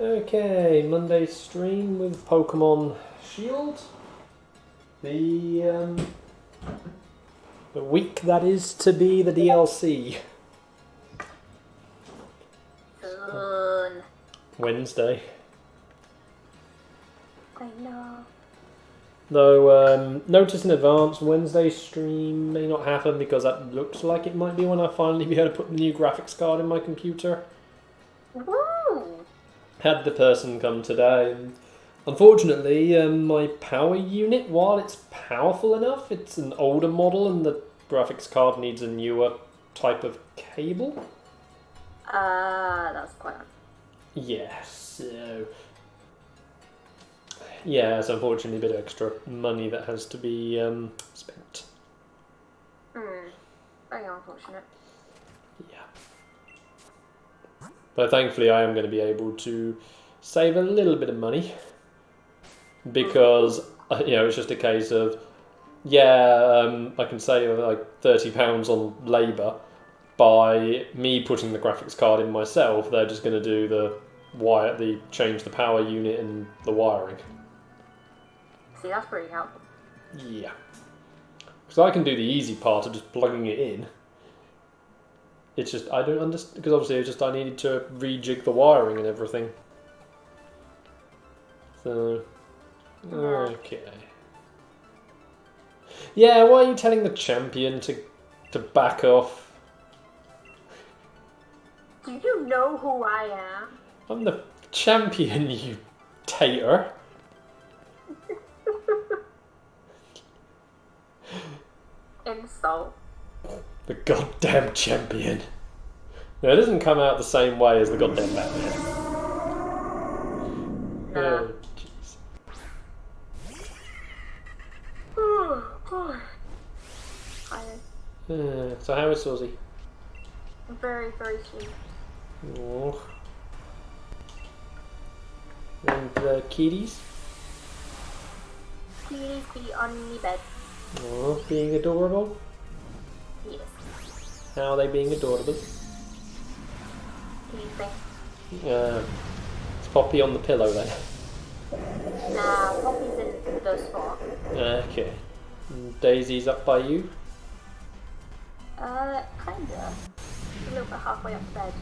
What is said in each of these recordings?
Okay, Monday stream with Pokemon Shield. The week that is to be the DLC. Soon. Wednesday. I know. Though, notice in advance, Wednesday stream may not happen because that looks like it might be when I finally be able to put the new graphics card in my computer. Woo! Had the person come today, and unfortunately, my power unit, while it's powerful enough, it's an older model and the graphics card needs a newer type of cable. That's quite... Yes, so... yeah, it's unfortunately a bit of extra money that has to be spent. Very unfortunate. Yeah. But thankfully I am going to be able to save a little bit of money. Because, it's just a case of, I can save like £30 on labour. By me putting the graphics card in myself, they're just going to do change the power unit and the wiring. See, that's pretty helpful. Yeah. Because I can do the easy part of just plugging it in. It's just, I don't understand, because obviously I needed to rejig the wiring and everything. So, okay. Yeah, why are you telling the champion to back off? Do you know who I am? I'm the champion, you tater. Insult. The goddamn champion. No, it doesn't come out the same way as the goddamn Batman. Nah. Oh, jeez. Oh, God. So how is Suzy? Very, very sweet. Oh. And the kitties? Please be on the bed. Oh, being adorable? Yes. How are they being adorable? Sleeping. Is Poppy on the pillow then? Nah, Poppy's in the spot. Okay. And Daisy's up by you? Kinda. A little bit halfway up the bed.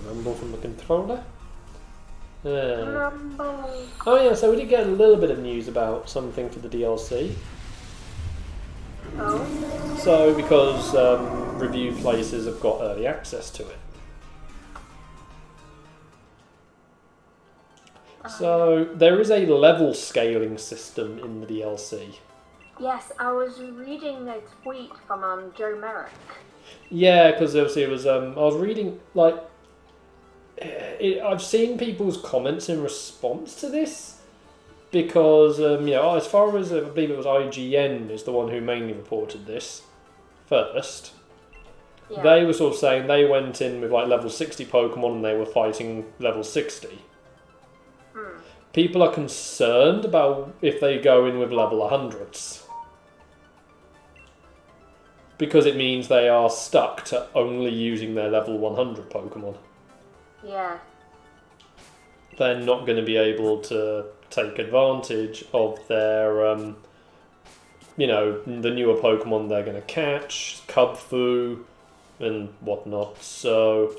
Rumble from the controller. Rumble. Oh yeah, so we did get a little bit of news about something for the DLC. Oh? So, because review places have got early access to it. So, there is a level scaling system in the DLC. Yes, I was reading a tweet from Joe Merrick. Yeah, because obviously it was, I was reading, I've seen people's comments in response to this, because, as far as, I believe it was IGN is the one who mainly reported this first. Yeah. They were sort of saying they went in with level 60 Pokemon and they were fighting level 60. People are concerned about if they go in with level 100s. Because it means they are stuck to only using their level 100 Pokemon. Yeah. They're not going to be able to take advantage of their, the newer Pokemon they're going to catch, Cubfu, and whatnot. So,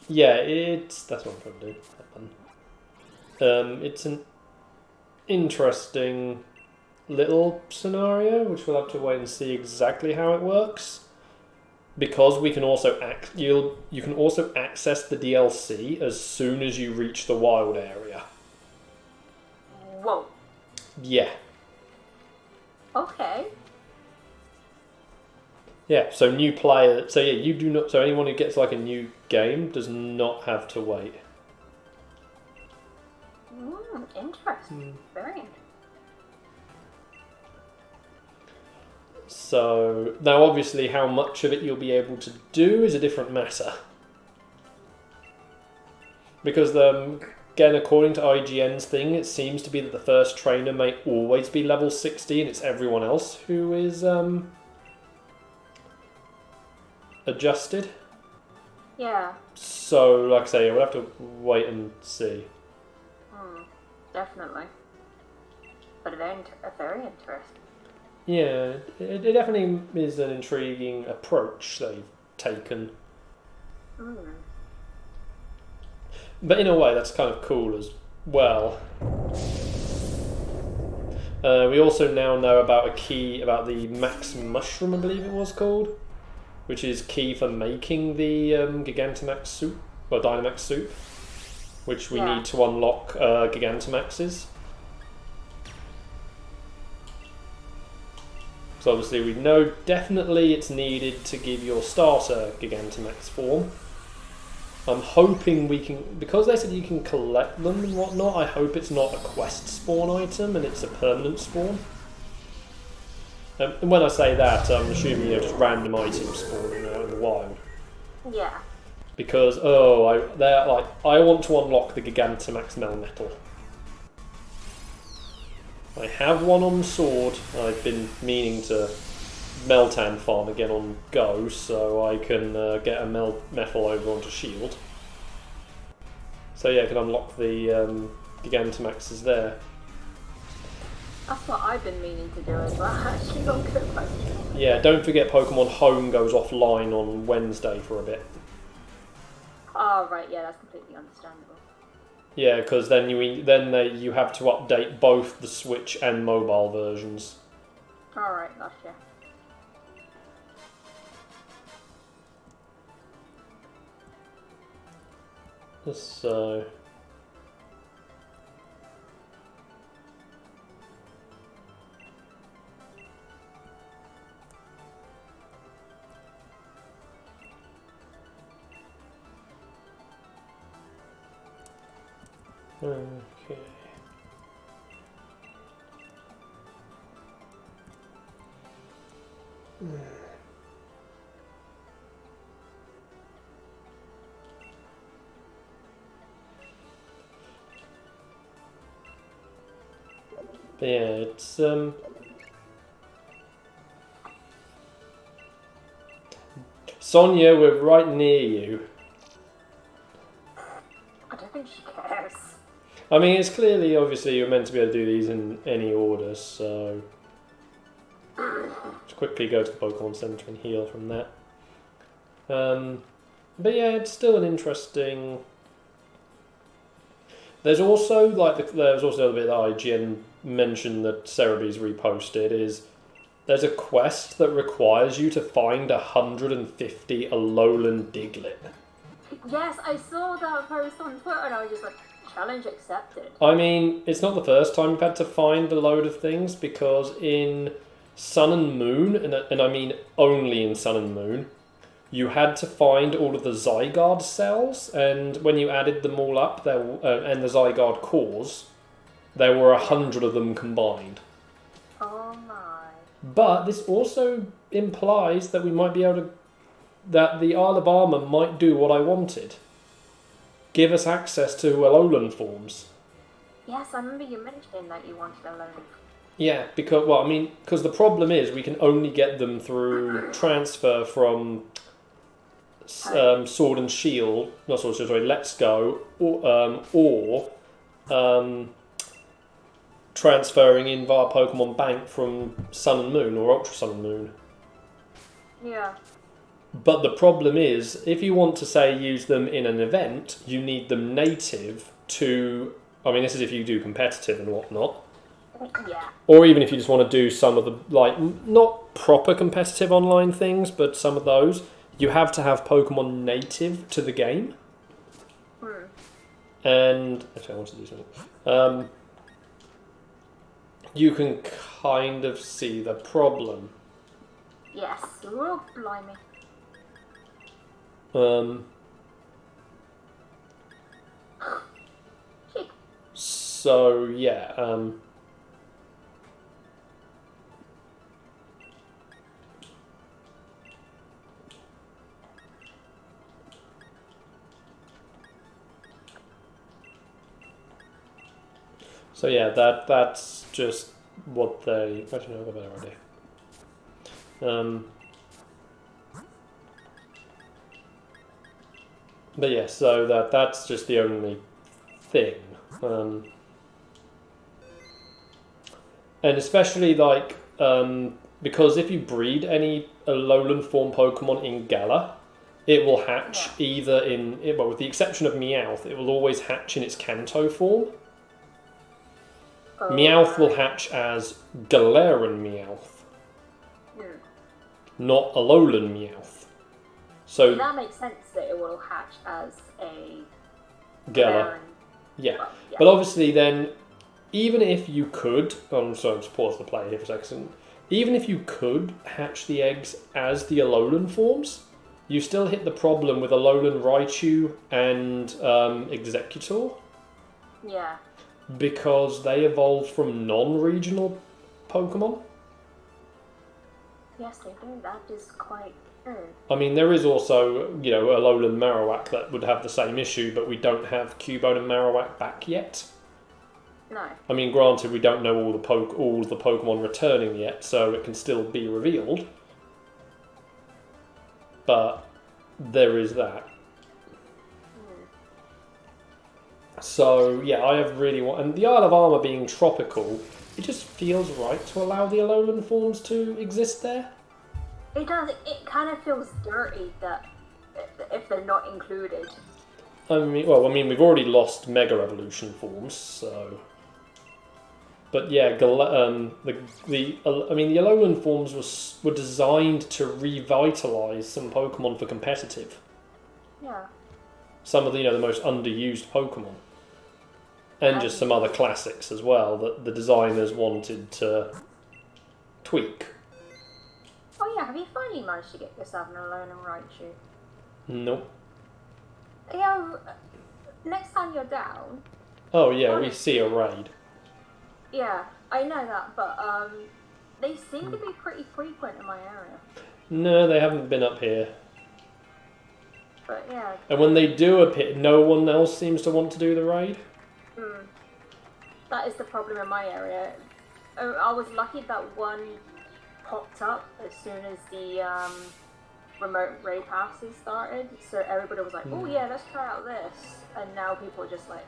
yeah, that's what I'm trying to do. That one. It's an interesting little scenario, which we'll have to wait and see exactly how it works. Because we can also you can also access the DLC as soon as you reach the wild area. Whoa. Yeah. Okay. Yeah, so new player. So yeah, you do not. So anyone who gets a new game does not have to wait. Interesting. Very interesting. So now, obviously, how much of it you'll be able to do is a different matter. Because again, according to IGN's thing, it seems to be that the first trainer may always be level 60, and it's everyone else who is adjusted. Yeah. So, like I say, we'll have to wait and see. Definitely. But very interesting. Yeah, it definitely is an intriguing approach they've taken. But in a way, that's kind of cool as well. We also now know about a key, about the Max Mushroom, I believe it was called, which is key for making the Gigantamax soup, or Dynamax soup, which we need to unlock Gigantamaxes. So obviously we know definitely it's needed to give your starter Gigantamax form. I'm hoping we can, because they said you can collect them and whatnot, I hope it's not a quest spawn item and it's a permanent spawn. And when I say that, I'm assuming just random items spawning out in the wild. Yeah. Because, I want to unlock the Gigantamax Melmetal. I have one on sword. I've been meaning to Meltan farm again on Go, so I can get a metal over onto shield. So yeah, I can unlock the Gigantamaxes there. That's what I've been meaning to do as well, actually, not good question. Yeah, don't forget Pokemon Home goes offline on Wednesday for a bit. Oh, right, yeah, that's completely understandable. Yeah, because then you have to update both the Switch and mobile versions. Alright, gotcha. So... Okay. But yeah, it's Sonia, we're right near you. I don't think she cares. I mean, it's clearly, obviously, you're meant to be able to do these in any order, so... Just quickly go to the Pokemon Center and heal from that. But yeah, it's still an interesting... There's also, there's also the other bit that IGN mentioned that Cerebee's reposted, is there's a quest that requires you to find 150 Alolan Diglett. Yes, I saw that post on Twitter and I was just like, challenge accepted. I mean, it's not the first time we've had to find a load of things, because in Sun and Moon, and I mean only in Sun and Moon, you had to find all of the Zygarde cells, and when you added them all up, and the Zygarde cores, there were 100 of them combined. Oh my. But this also implies that we might be able to... that the Isle of Armor might do what I wanted. Give us access to Alolan forms. Yes, I remember you mentioning that you wanted Alolan. Yeah, because the problem is we can only get them through transfer from Sword and Shield, not Sword and Shield, sorry, Let's Go, or transferring in via Pokemon Bank from Sun and Moon or Ultra Sun and Moon. Yeah. But the problem is, if you want to, say, use them in an event, you need them native to... I mean, this is if you do competitive and whatnot. Yeah. Or even if you just want to do some of the, not proper competitive online things, but some of those, you have to have Pokemon native to the game. And... Actually, I want to do something. You can kind of see the problem. Yes. Oh, blimey. So, yeah, so yeah, that's just what they... Actually, no, I've got a better idea. But yeah, so that's just the only thing. And especially like because if you breed any lowland form Pokemon in Galar, it will hatch either well, with the exception of Meowth, it will always hatch in its Kanto form. Meowth will hatch as Galarian Meowth, not a lowland Meowth. So that makes sense that it will hatch as a Galar. Yeah. But obviously then, even if you could... Oh, I'm sorry, just pause the play here for a second. Even if you could hatch the eggs as the Alolan forms, you still hit the problem with Alolan Raichu and Executor. Yeah. Because they evolved from non-regional Pokemon. Yes, they do. That is quite... I mean, there is also, a Alolan Marowak that would have the same issue, but we don't have Cubone and Marowak back yet. No. I mean, granted, we don't know all the Pokemon returning yet, so it can still be revealed. But there is that. So, yeah, I have really and the Isle of Armor being tropical, it just feels right to allow the Alolan forms to exist there. It does. It kind of feels dirty that if they're not included. I mean, we've already lost Mega Evolution forms, so. But yeah, the Alolan forms were designed to revitalise some Pokemon for competitive. Yeah. Some of the the most underused Pokemon, and just some other classics as well that the designers wanted to tweak. Oh yeah, have you finally managed to get yourself an Alolan Raichu? Nope. Yeah, next time you're down... Oh yeah, we see a raid. Yeah, I know that, but they seem to be pretty frequent in my area. No, they haven't been up here. But yeah. And when they do appear, no one else seems to want to do the raid. That is the problem in my area. I was lucky that one popped up as soon as the remote raid passes started, so everybody was like, oh yeah, let's try out this, and now people are just like...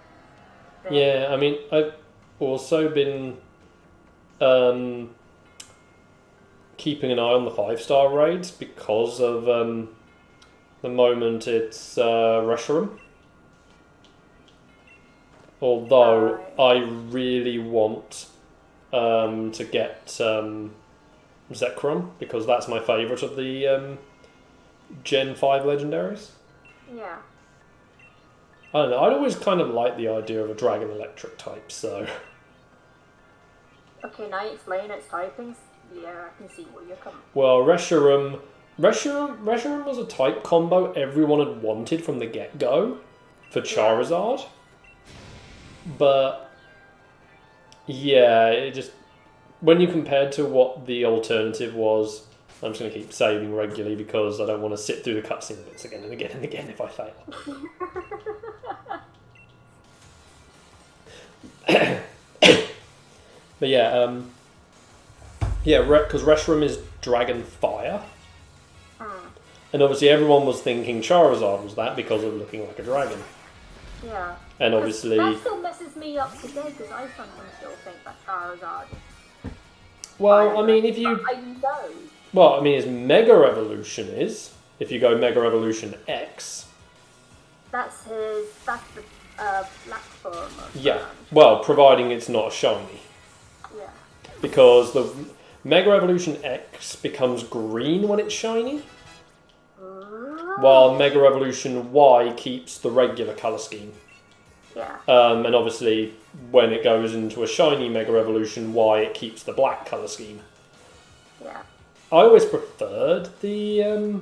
Yeah, I mean, I've also been keeping an eye on the 5-star raids because of the moment it's Reshiram. Although I really want to get Zekrom, because that's my favourite of the Gen 5 legendaries. Yeah. I don't know, I'd always kind of like the idea of a Dragon Electric type, so... Okay, now you explain its typings. Yeah, I can see where you're coming from. Well, Reshiram was a type combo everyone had wanted from the get-go for Charizard. But, yeah, it just... When you compared to what the alternative was, I'm just going to keep saving regularly because I don't want to sit through the cutscene bits again and again and again if I fail. But yeah, because Reshiram is Dragon Fire. And obviously everyone was thinking Charizard was that because of looking like a dragon. Yeah. And obviously... That still messes me up today because I sometimes still think that Charizard... Well, I mean, if you... I know. Well, I mean, his Mega Evolution is, if you go Mega Evolution X... That's the black form of... Yeah, well, providing it's not a shiny. Yeah. Because the Mega Evolution X becomes green when it's shiny, while Mega Evolution Y keeps the regular colour scheme. Yeah. And obviously, when it goes into a shiny Mega Evolution Y, it keeps the black colour scheme. Yeah. I always preferred the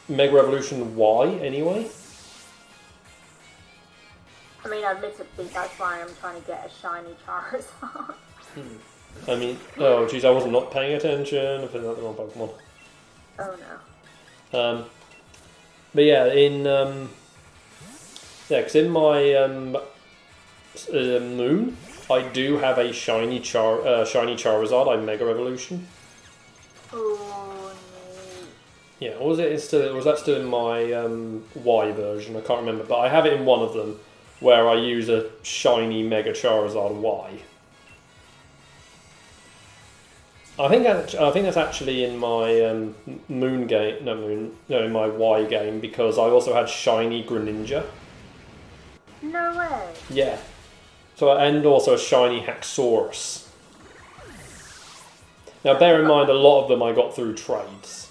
Mega Evolution Y anyway. I mean, admittedly, that's why I'm trying to get a shiny Charizard. I mean, oh jeez, I was not paying attention. I put out the wrong Pokemon. Oh no. But yeah, because in my Moon, I do have a shiny Charizard. I Mega Evolution. Oh Yeah, or was that still in my Y version? I can't remember, but I have it in one of them where I use a shiny Mega Charizard Y. I think that's actually in my in my Y game, because I also had shiny Greninja. No way. Yeah. So, and also a shiny Haxorus. Now, bear in mind, a lot of them I got through trades.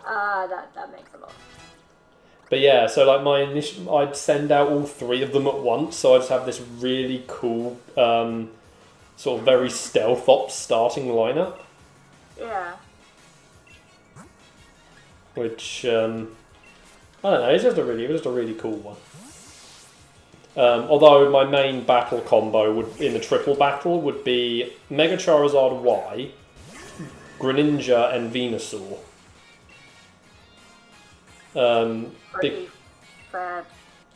That makes a lot. But yeah, so like I'd send out all three of them at once, so I just have this really cool, sort of very stealth ops starting lineup. Yeah. Which I don't know, it was just a really cool one. Although my main battle combo in the triple battle would be Mega Charizard Y, Greninja, and Venusaur. Pretty fair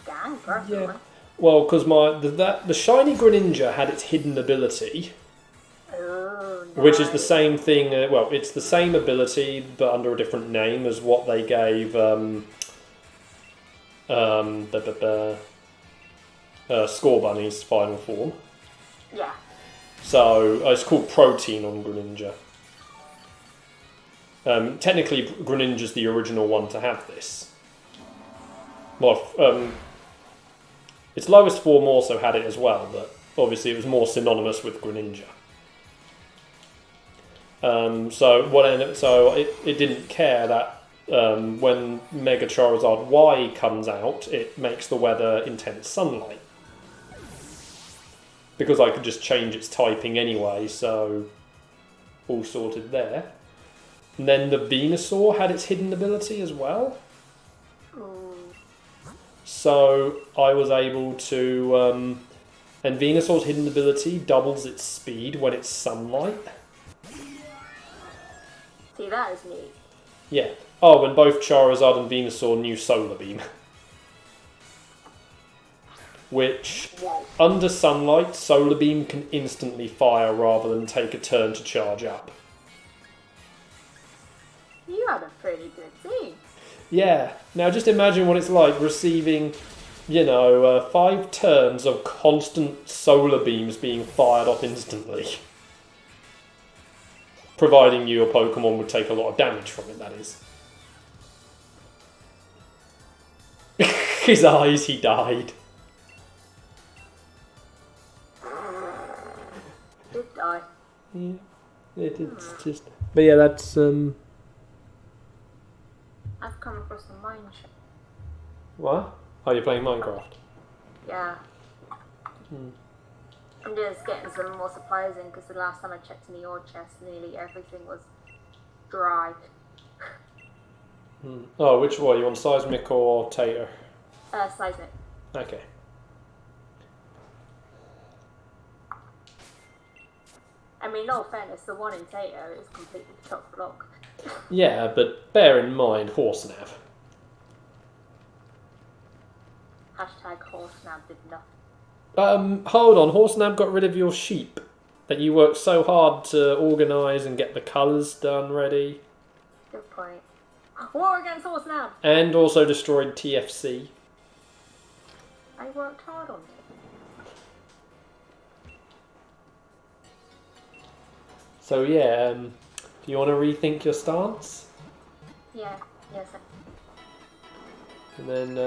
gang, personally. Yeah. Well, because the shiny Greninja had its hidden ability, Oh, nice. which is the same thing. It's the same ability but under a different name as what they gave Scorbunny's final form. Yeah. So it's called Protein on Greninja. Technically, Greninja's the original one to have this. Well, its lowest form also had it as well, but obviously it was more synonymous with Greninja. So it didn't care that when Mega Charizard Y comes out, it makes the weather intense sunlight. Because I could just change its typing anyway, so all sorted there. And then the Venusaur had its hidden ability as well. So I was able to... and Venusaur's hidden ability doubles its speed when it's sunlight. See, that is neat. Yeah. Oh, and both Charizard and Venusaur knew Solar Beam. Which, under sunlight, Solar Beam can instantly fire rather than take a turn to charge up. You had a pretty good team. Yeah. Now just imagine what it's like receiving, 5 turns of constant solar beams being fired off instantly. Providing your Pokemon would take a lot of damage from it, that is. His eyes, he died. Did die. Yeah. It's just... But yeah, that's... I've come across a mine shaft. What? Oh, you're playing Minecraft? Yeah. I'm just getting some more supplies in because the last time I checked in the ore chest, nearly everything was dry. Oh, which one? You want Seismic or Tater? Seismic. Okay. I mean, no offense, the one in Tater is completely chock block. Yeah, but bear in mind, Horsenav. Hashtag Horsenab did nothing. Hold on, Horsenab got rid of your sheep that you worked so hard to organise and get the colours done ready. Good point. War against Horsenab! And also destroyed TFC. I worked hard on it. So yeah, do you want to rethink your stance? Yeah, yes. And then,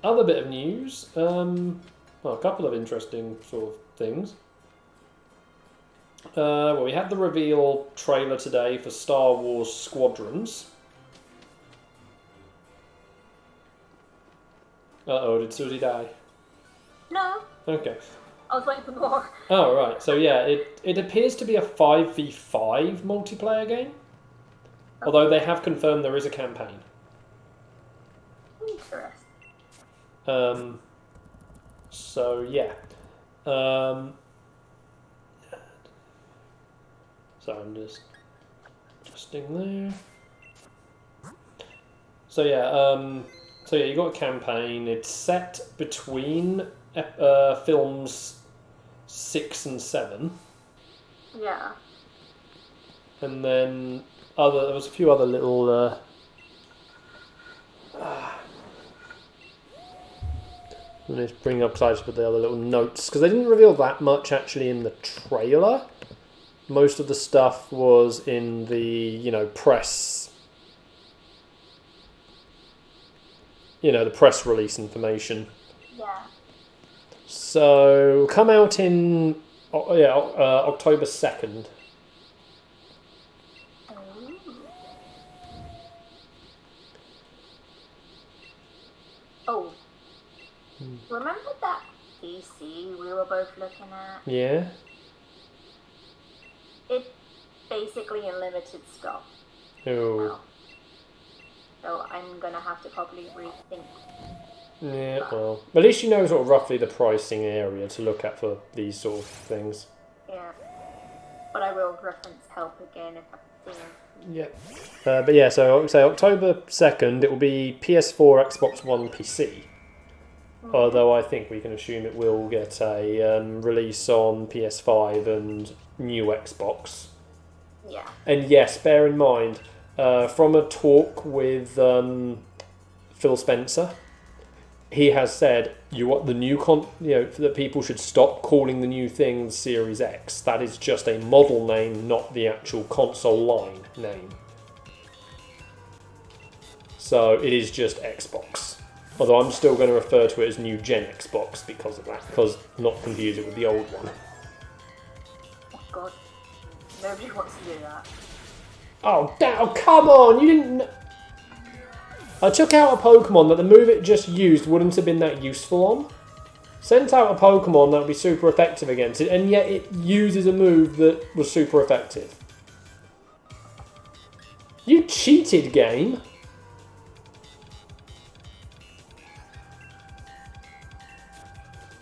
other bit of news, a couple of interesting sort of things. We had the reveal trailer today for Star Wars Squadrons. Did Susie die? No, Okay. I was waiting for more. Oh, right. So yeah, it appears to be a 5v5 multiplayer game. Although they have confirmed there is a campaign. Interesting. So yeah. So I'm just adjusting there. So yeah, you got a campaign. It's set between films 6 and 7. Yeah. And then there was a few other little. Let's bring up sides with the other little notes because they didn't reveal that much actually in the trailer. Most of the stuff was in the press. The press release information. Yeah. So come out in October 2nd. Oh. Remember that PC we were both looking at? Yeah. It's basically in limited stock. Oh. Now. So I'm gonna have to probably rethink. Yeah, well, at least you know sort of roughly the pricing area to look at for these sort of things. Yeah. But I will reference help again if I see it. Yeah. But yeah, so say October 2nd, it will be PS4, Xbox One, PC. Although I think we can assume it will get a release on PS5 and new Xbox. Yeah. And yes, bear in mind, from a talk with Phil Spencer, he has said the new that people should stop calling the new thing the Series X. That is just a model name, not the actual console line name. So it is just Xbox. Although I'm still going to refer to it as New Gen Xbox because of that, because not confuse it with the old one. Oh god, nobody wants to do that. Oh, come on! You didn't. I took out a Pokemon that the move it just used wouldn't have been that useful on. Sent out a Pokemon that would be super effective against it, and yet it uses a move that was super effective. You cheated, game.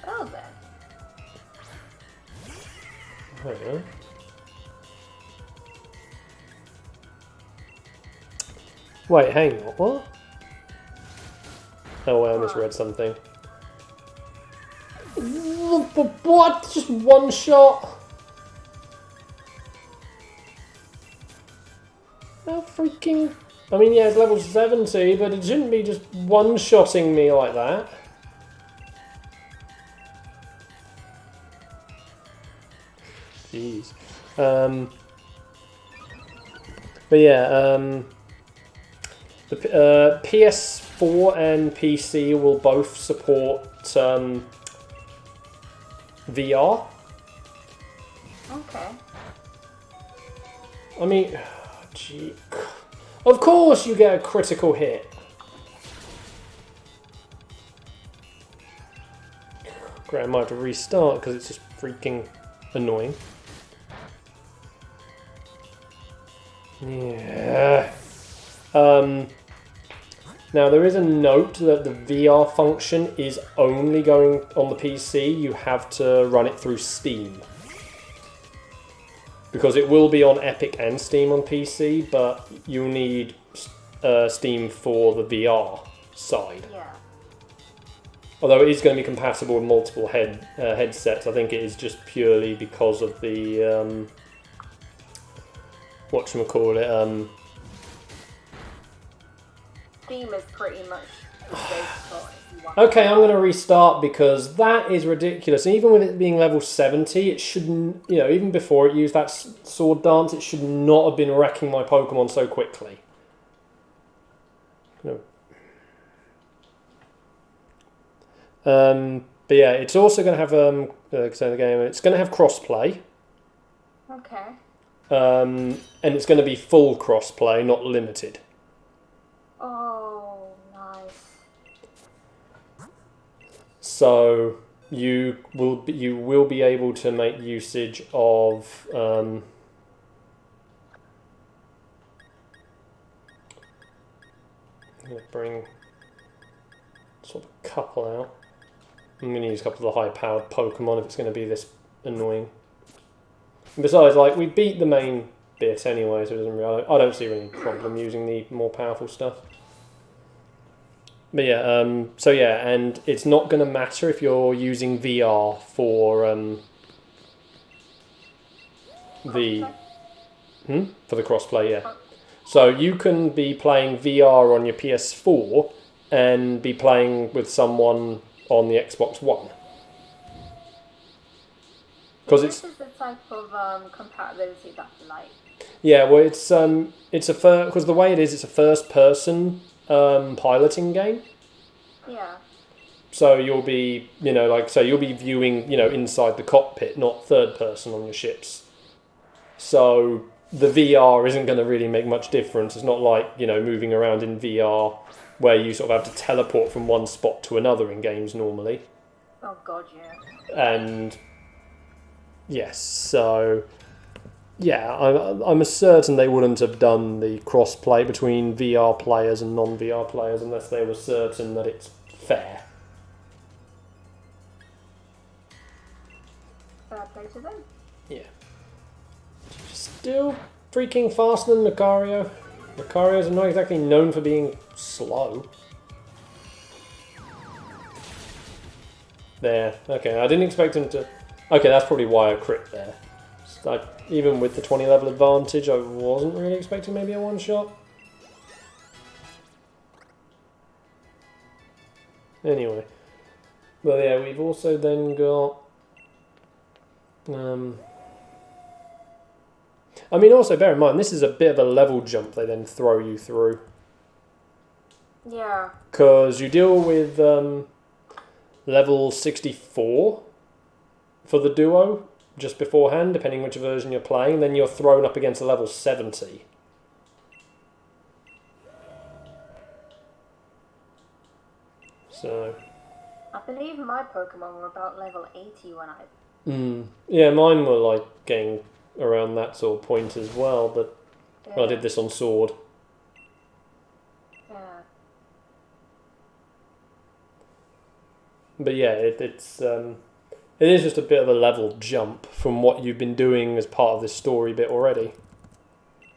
Oh then. There you go. Wait, hang on. What? Oh, wait, I misread something. What? Just one shot? How freaking... I mean, yeah, it's level 70, but it shouldn't be just one-shotting me like that. Jeez. But yeah, the PS4 and PC will both support VR. Okay. I mean, gee, of course you get a critical hit. Great, I might have to restart because it's just freaking annoying. Yeah. Now there is a note that the VR function is only going on the PC. You have to run it through Steam. Because it will be on Epic and Steam on PC, but you'll need Steam for the VR side. Yeah. Although it is going to be compatible with multiple headsets, I think it is just purely because of the whatchamacallit, Steam is pretty much the default if you want. Okay, I'm going to restart because that is ridiculous. And even with it being level 70, it shouldn't, even before it used that sword dance, it should not have been wrecking my Pokemon so quickly. No. But yeah, it's also going to have the game. It's going to have crossplay. Okay. And it's going to be full crossplay, not limited. Oh, nice. So you will be able to make usage of I'm going to bring sort of a couple out. I'm going to use a couple of the high-powered Pokemon if it's going to be this annoying. And besides, we beat the main bit anyway, so it doesn't really, I don't see any problem using the more powerful stuff. But yeah, so yeah, and it's not going to matter if you're using VR for the... For the crossplay, yeah. So you can be playing VR on your PS4 and be playing with someone on the Xbox One. Because this is the type of compatibility that I like. Yeah, well, it's because the way it is, it's a first-person piloting game. Yeah. So you'll be, you'll be viewing, inside the cockpit, not third person on your ships. So the VR isn't going to really make much difference. It's not like, moving around in VR where you sort of have to teleport from one spot to another in games normally. Oh god, yeah. And yes, so yeah, I'm certain they wouldn't have done the cross-play between VR players and non-VR players unless they were certain that it's fair. Fair play to them. Yeah. Still freaking faster than Lucario. Lucarios are not exactly known for being slow. There. Okay, I didn't expect him to... Okay, that's probably why I crit there. Even with the 20 level advantage, I wasn't really expecting maybe a one-shot. Anyway. Well, yeah, we've also then got... I mean, also bear in mind, this is a bit of a level jump they then throw you through. Yeah. Because you deal with level 64 for the duo just beforehand, depending which version you're playing. Then you're thrown up against a level 70. So... I believe my Pokemon were about level 80 when I... Yeah, mine were like getting around that sort of point as well, but I did this on Sword. Yeah. But yeah, it is just a bit of a level jump from what you've been doing as part of this story bit already.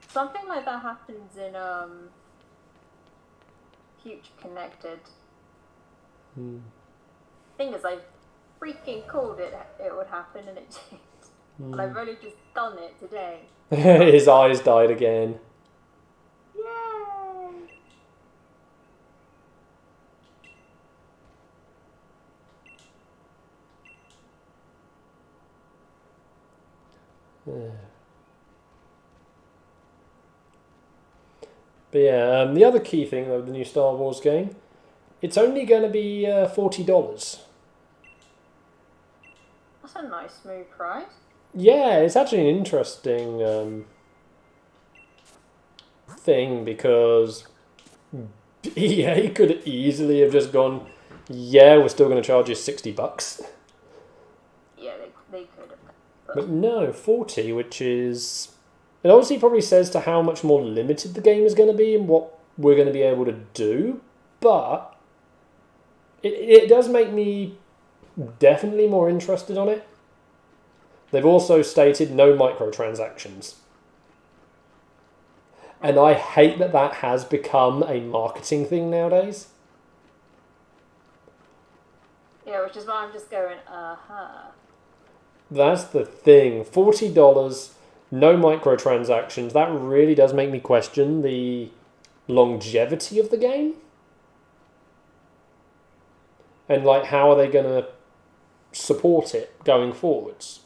Something like that happens in Future Connected. Thing is, I freaking called it would happen and it did. And I've only just done it today. His eyes died again. Yay! But yeah, the other key thing though, the new Star Wars game, it's only going to be $40. That's a nice smooth price. Yeah, it's actually an interesting thing because EA could easily have just gone, yeah, we're still going to charge you $60. Yeah, they could have. But no, 40, which is... It obviously probably says to how much more limited the game is going to be and what we're going to be able to do, but it does make me definitely more interested on it. They've also stated no microtransactions. And I hate that that has become a marketing thing nowadays. Yeah, which is why I'm just going, That's the thing. $40, no microtransactions. That really does make me question the longevity of the game. And like, how are they going to support it going forwards?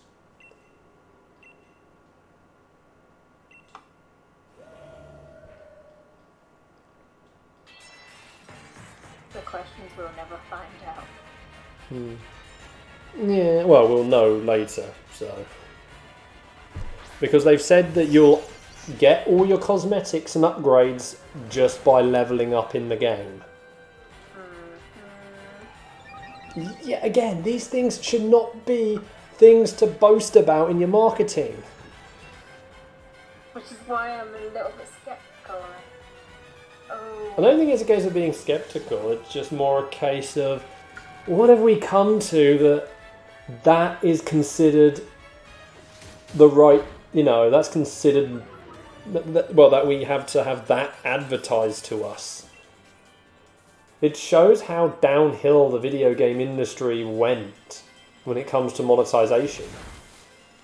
The questions we'll never find out. Yeah, well, we'll know later, so... Because they've said that you'll get all your cosmetics and upgrades just by levelling up in the game. Yeah, again, these things should not be things to boast about in your marketing. Which is why I'm a little bit skeptical. I don't think it's a case of being skeptical, it's just more a case of what have we come to that is considered the right, that's considered, that we have to have that advertised to us. It shows how downhill the video game industry went when it comes to monetization.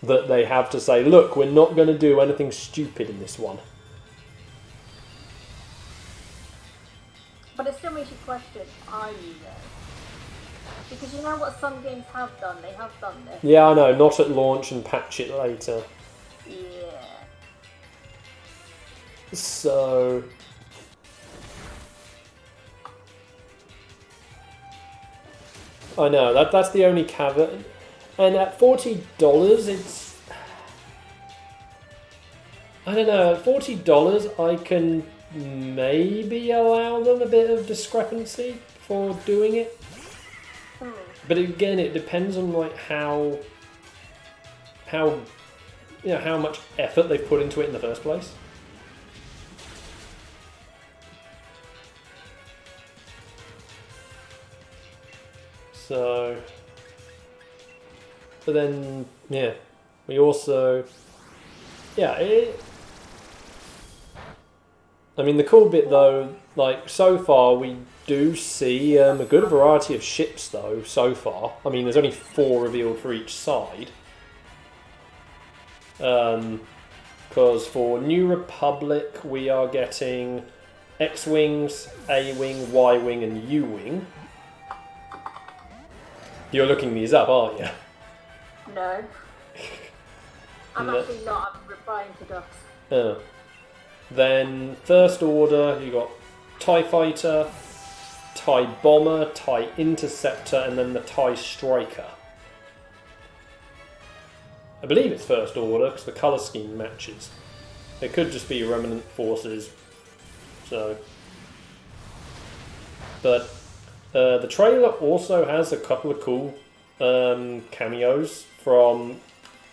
that they have to say, look, we're not going to do anything stupid in this one. But it still makes you question, are you there? Because you know what some games have done? They have done this. Yeah, I know. Not at launch and patch it later. Yeah. So... I know, that's the only caveat. And at $40, it's... I don't know, at $40 I can maybe allow them a bit of discrepancy for doing it. But again, it depends on like how much effort they've put into it in the first place. So, but then, yeah, we also, I mean, the cool bit though, like, so far we do see a good variety of ships though, so far. I mean, there's only 4 revealed for each side. Because for New Republic we are getting X-Wings, A-Wing, Y-Wing and U-Wing. You're looking these up, aren't you? No. I'm actually not. I'm replying to Gus. Oh. Then, First Order, you got TIE Fighter, TIE Bomber, TIE Interceptor, and then the TIE Striker. I believe it's First Order, because the colour scheme matches. It could just be Remnant Forces. So... But... the trailer also has a couple of cool cameos from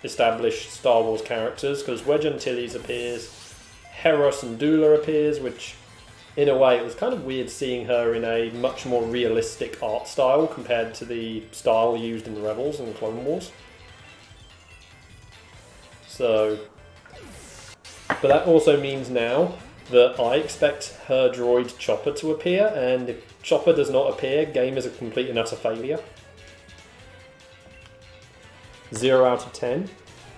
established Star Wars characters, because Wedge Antilles appears, Hera Syndulla appears, which in a way it was kind of weird seeing her in a much more realistic art style compared to the style used in Rebels and Clone Wars. So, but that also means now that I expect her droid Chopper to appear, and if Chopper does not appear, game is a complete and utter failure. 0 out of 10.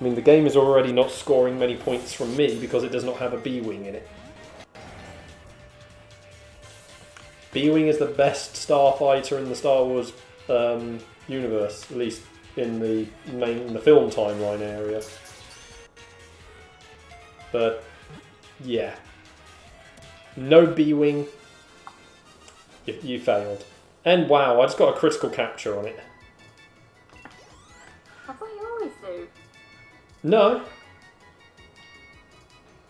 I mean, the game is already not scoring many points from me because it does not have a B-Wing in it. B-Wing is the best starfighter in the Star Wars universe, at least in the film timeline area. But, yeah. No B-Wing. You failed. And wow, I just got a critical capture on it. I thought you always do. No.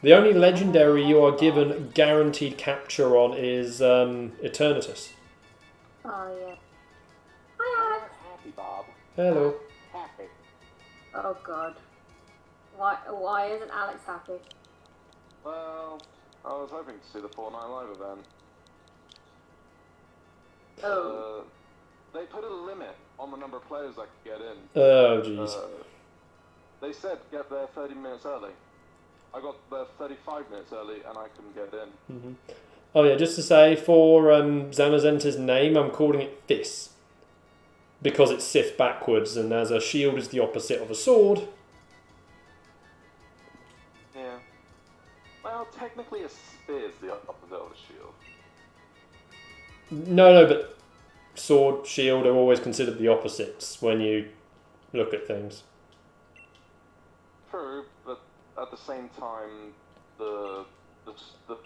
The only legendary you are given guaranteed capture on is Eternatus. Oh, yeah. Hi, Alex. Happy, Bob. Hello. Happy. Oh, God. Why isn't Alex happy? Well, I was hoping to see the Fortnite Live event. Oh. They put a limit on the number of players I could get in. Oh, jeez. They said get there 30 minutes early. I got there 35 minutes early and I couldn't get in. Mm-hmm. Oh yeah, just to say, for Zamazenta's name, I'm calling it Fis. Because it's Sith backwards, and as a shield is the opposite of a sword. Yeah. Well, technically a spear is the opposite of a shield. No, but sword, shield are always considered the opposites when you look at things. True, but at the same time, the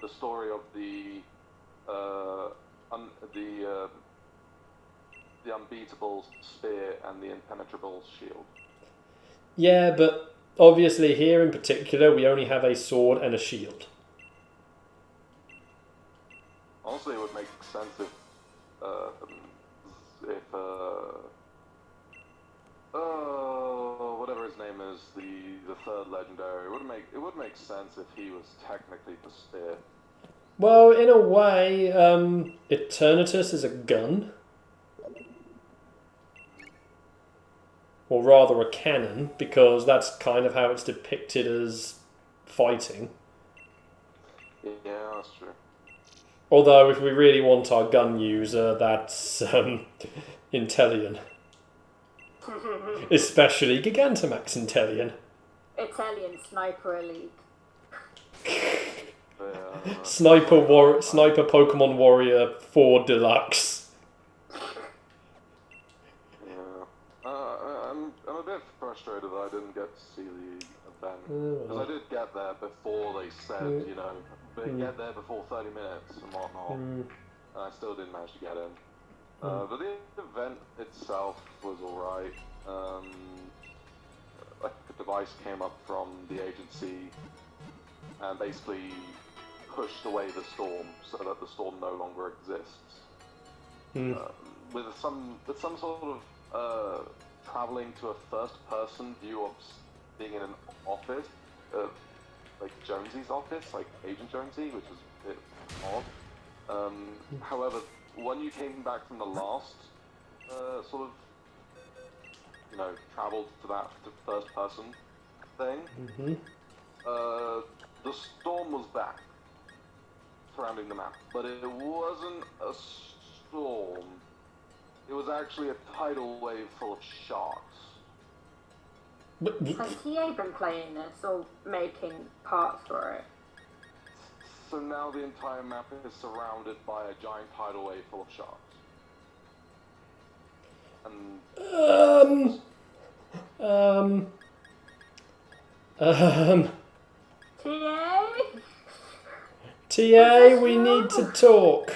story of the unbeatable spear and the impenetrable shield. Yeah, but obviously here in particular, we only have a sword and a shield. Honestly, it would make sense if whatever his name is, the third legendary, it would make sense if he was technically the spear. Well, in a way, Eternatus is a gun. Or rather a cannon, because that's kind of how it's depicted as fighting. Yeah, that's true. Although, if we really want our gun user, that's Intellion. Especially Gigantamax Intellion. Italian Sniper Elite. Sniper Pokemon Warrior 4 Deluxe. Yeah. I'm a bit frustrated that I didn't get to see the event. Because I did get there before they said, you know, get there before 30 minutes and whatnot. And I still didn't manage to get in. But the event itself was alright. Like a device came up from the agency and basically pushed away the storm so that the storm no longer exists. With some sort of traveling to a first-person view of being in an office, like Jonesy's office, like Agent Jonesy, which is a bit odd. However, when you came back from the last sort of, you know, traveled to that first-person thing, the storm was back surrounding the map, but it wasn't a storm. It was actually a tidal wave full of sharks. Has TA been playing this or making parts for it? So now the entire map is surrounded by a giant tidal wave full of sharks. And TA? TA, we need to talk.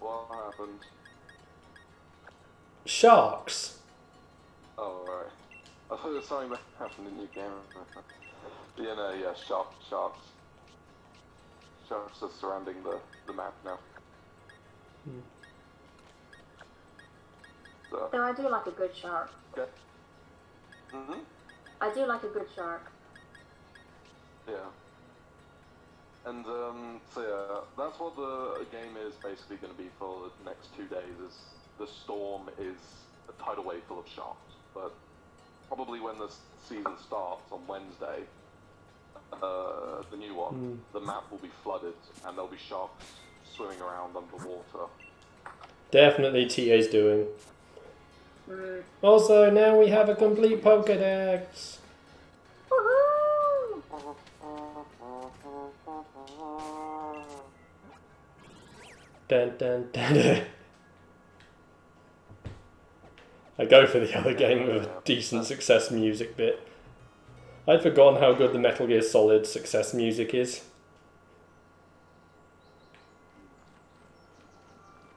what happened? Sharks. Oh, right. I thought there was something that happened in your game. But yeah, no, yeah, sharks. Sharks are surrounding the map now. So I do like a good shark. okay. I do like a good shark. Yeah. And so yeah, that's what the game is basically going to be for the next 2 days. Is the storm is a tidal wave full of sharks, but probably when the season starts on Wednesday, the new one, the map will be flooded and there'll be sharks swimming around underwater. Definitely TA's doing. Also, now we have a complete Pokédex. Woohoo! Dun, dun, dun, dun. I go for the other game with a decent success music bit. I'd forgotten how good the Metal Gear Solid success music is.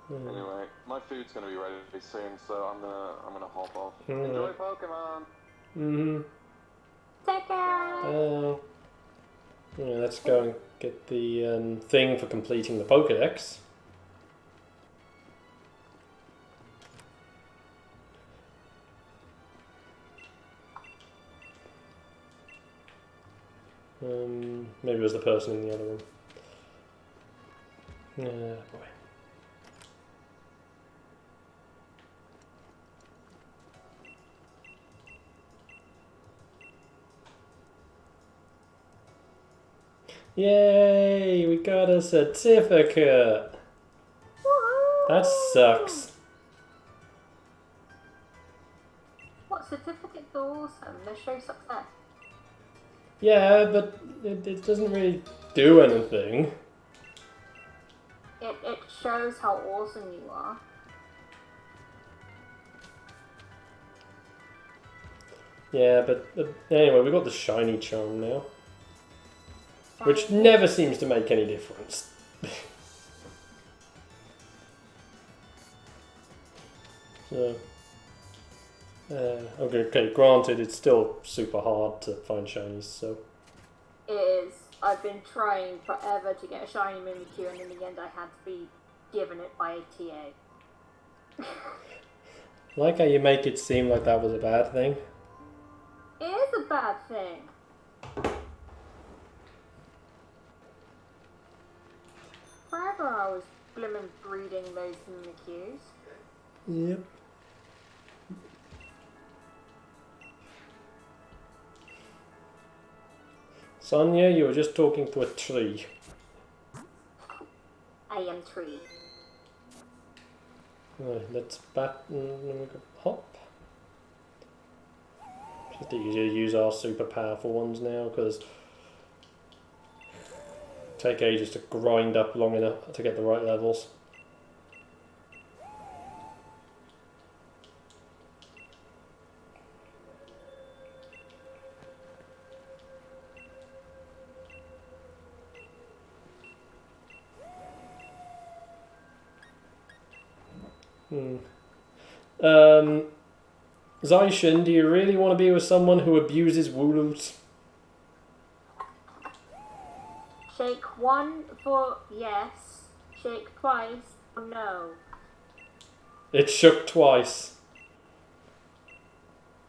Anyway, my food's gonna be ready soon, so I'm gonna hop off. Enjoy Pokemon. Take care! Yeah, let's go and get the thing for completing the Pokédex. Maybe it was the person in the other room. Boy. Yay! We got a certificate! Woohoo! That sucks. What certificates are awesome? They show success. Yeah, but it doesn't really do anything. It shows how awesome you are. Yeah, but anyway, we got the shiny charm now. Which Shiny. never seems to make any difference. So, okay, granted, it's still super hard to find shinies, so. It is. I've been trying forever to get a shiny Mimikyu, and in the end I had to be given it by a TA. Like how you make it seem like that was a bad thing. It is a bad thing. Forever I was blimmin' breeding those Mimikyus. Yep. Sonia, you were just talking to a tree. I am tree. Right, let's hop. Just easier to use our super powerful ones now because take ages to grind up long enough to get the right levels. Zaishin, do you really want to be with someone who abuses Wooloots? Shake 1 for yes, shake twice for no. It shook twice.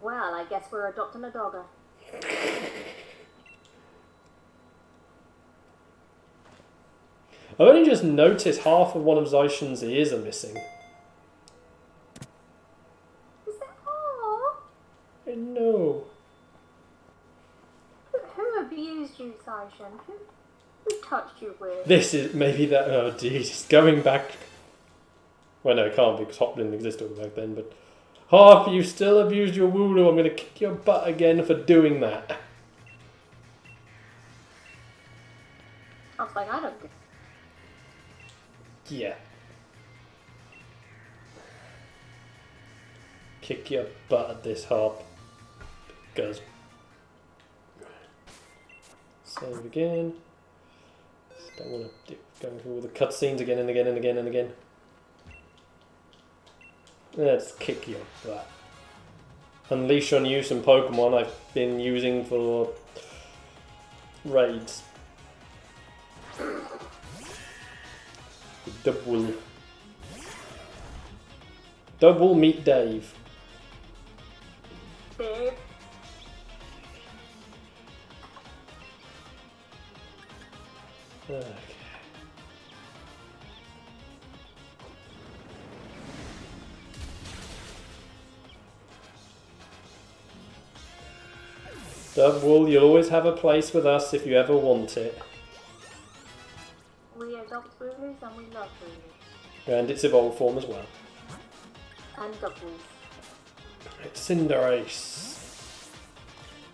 Well, I guess we're adopting a dogger. I've only just noticed half of one of Zaishin's ears are missing. I know. Who abused you, Zaishin? Who touched you with? This is maybe that. Oh, jeez, going back. Well, no, it can't be because Hop didn't exist all back then. But Hop, you still abused your Wooloo. I'm going to kick your butt again for doing that. I was like, I don't get. Yeah. Kick your butt at this, Hop. Because. Save again. Just don't want to go through all the cutscenes again and again and again and again. Let's kick your butt. Unleash on you some Pokemon I've been using for raids. Double meet Dave. Dave. Okay. Dubwool, you'll always have a place with us if you ever want it. We adopt Wooloos and we love Wooloos. And its evolved form as well. And Dubwools. It's Cinderace.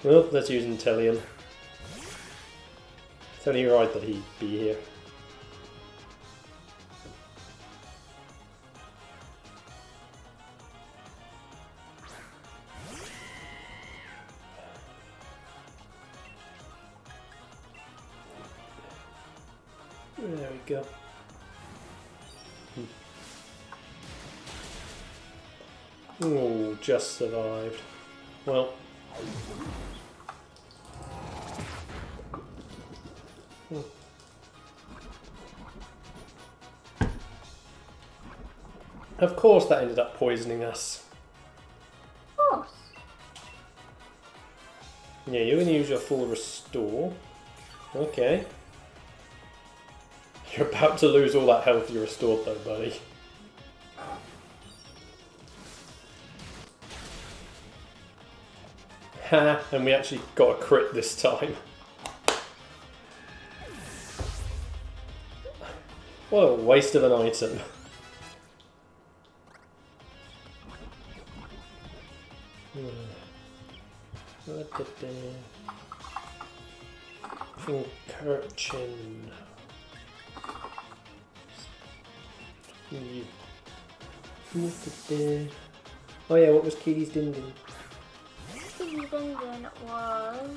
Well, let's use Intellium. It's only right that he'd be here. There we go. Oh, just survived. Well. Of course that ended up poisoning us. Of course. Yeah, you're going to use your full restore. Okay. You're about to lose all that health you restored though, buddy. Ha! And we actually got a crit this time. What a waste of an item. Encouraging. Oh yeah, what was Kitty's Din Din? Kitty's Din Din was...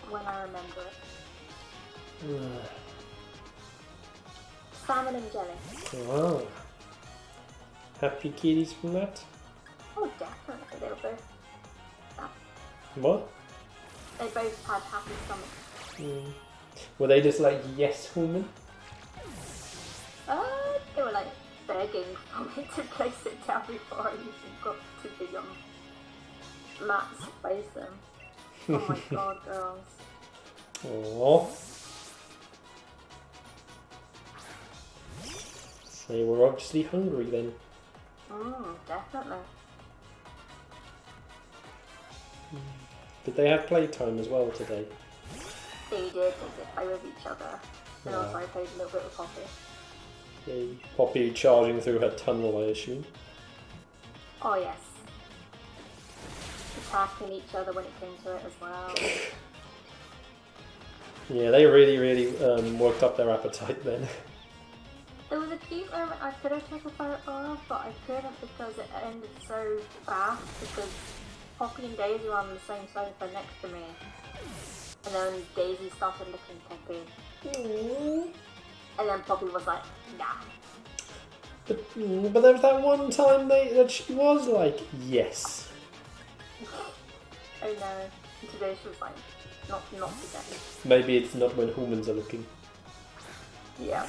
when I remember it. Salmon and jelly. Wow. Happy kitties from that? Oh, definitely. They were both... What? They both had happy stomachs. Were they just like, yes, woman? They were like begging for me to place it down before I even got to the mats to place them. Oh my god, girls. Aww. So they were obviously hungry then. Definitely. Did they have playtime as well today? They did play with each other. And also I played a little bit with Poppy. Yay. Poppy charging through her tunnel, I assume. Oh yes. attacking each other when it came to it as well. Yeah, they really worked up their appetite then. There was a cute moment I could have taken a photo of, but I couldn't because it ended so fast because Poppy and Daisy were on the same sofa next to me. And then Daisy started licking Poppy. Aww. And then Poppy was like, nah. But there was that one time that she was like, yes. Oh no. And today she was like, not today. Maybe it's not when humans are looking. Yeah.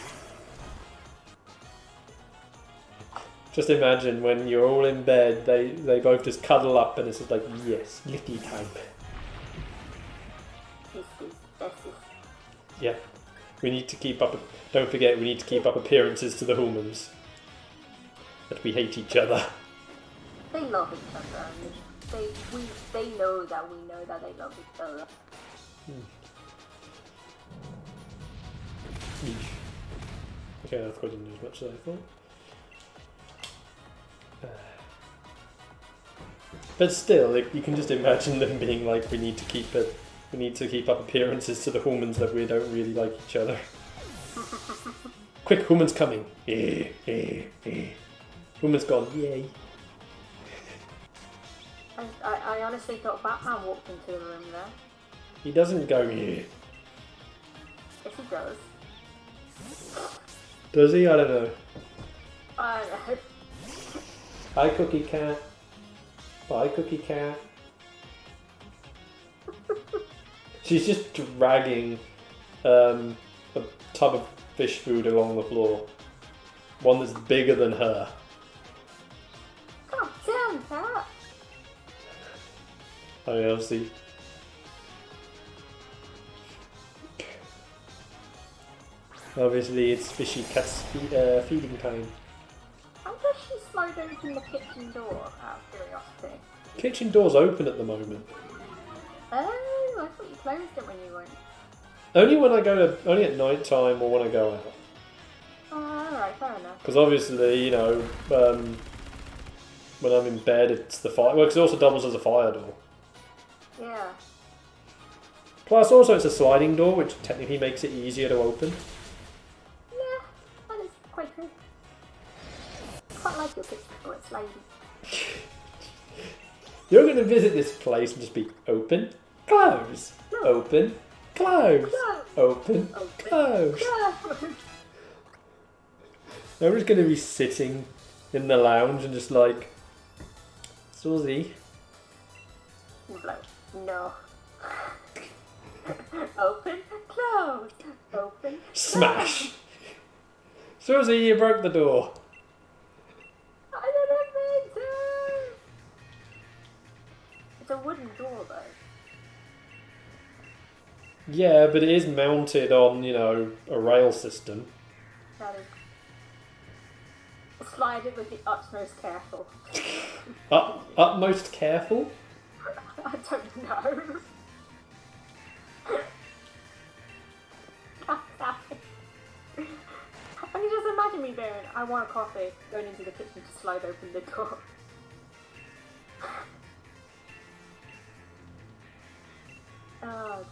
Just imagine when you're all in bed, they both just cuddle up and it's just like, yes, licky time. Yeah. We need to keep up, don't forget, we need to keep up appearances to the humans. That we hate each other. They love each other. They know that we know that they love each other. Okay, that didn't do as much as I thought. But still, you can just imagine them being like, we need to keep up appearances to the humans that we don't really like each other. Quick, humans coming. Humans gone. Yay. I honestly thought Batman walked into the room there. He doesn't go here. Yes, he does. Does he? I don't know. I don't know. Hi, Cookie Cat. Bye, Cookie Cat. She's just dragging a tub of fish food along the floor. One that's bigger than her. God damn, Cat! I mean, obviously. Obviously, it's Fishy Cat's feeding time. How does she slide open the kitchen door, out of curiosity? Kitchen door's open at the moment. Oh, I thought you closed it when you went. Only at night time or when I go out. Oh, alright, fair enough. Because obviously, when I'm in bed, it's the fire. Well, 'cause it also doubles as a fire door. Yeah. Plus, also it's a sliding door, which technically makes it easier to open. Yeah, that is quite good. Quite like your kitchen door, it's lady. You're going to visit this place and just be open, close, No. open, close, No. open, Open. close. No. I'm just going to be sitting in the lounge and just like, Susie. No. Open, close, open, Smash! Susie, you broke the door. I didn't mean to! It's a wooden door though. Yeah, but it is mounted on, a rail system. That is. Slide it with the utmost careful. Utmost careful? I don't know. I can just imagine me going, I want a coffee, going into the kitchen to slide open the door. Oh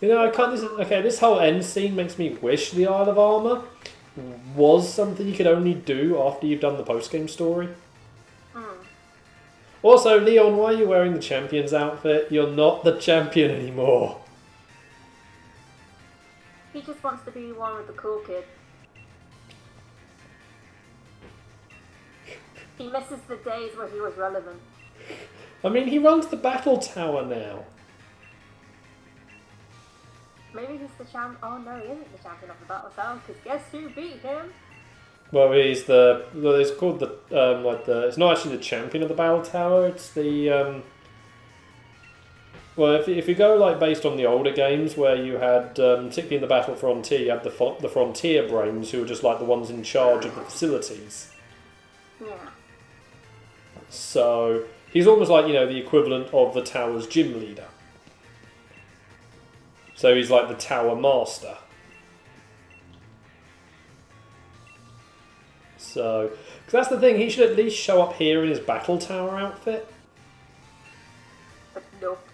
dear. I can't. This whole end scene makes me wish the Isle of Armor was something you could only do after you've done the post-game story. Also, Leon, why are you wearing the champion's outfit? You're not the champion anymore. He just wants to be one with the cool kid. He misses the days where he was relevant. I mean, he runs the battle tower now. Maybe he's the champ. Oh no, he isn't the champion of the battle tower, because guess who beat him? Well, it's called the, it's not actually the champion of the battle tower, it's the, well, if you go, based on the older games, where you had, particularly in the Battle Frontier, you had the Frontier Brains, who were just, the ones in charge of the facilities. Yeah. So, he's almost the equivalent of the tower's gym leader. So he's like the tower master. So, because that's the thing, he should at least show up here in his battle tower outfit. But nope.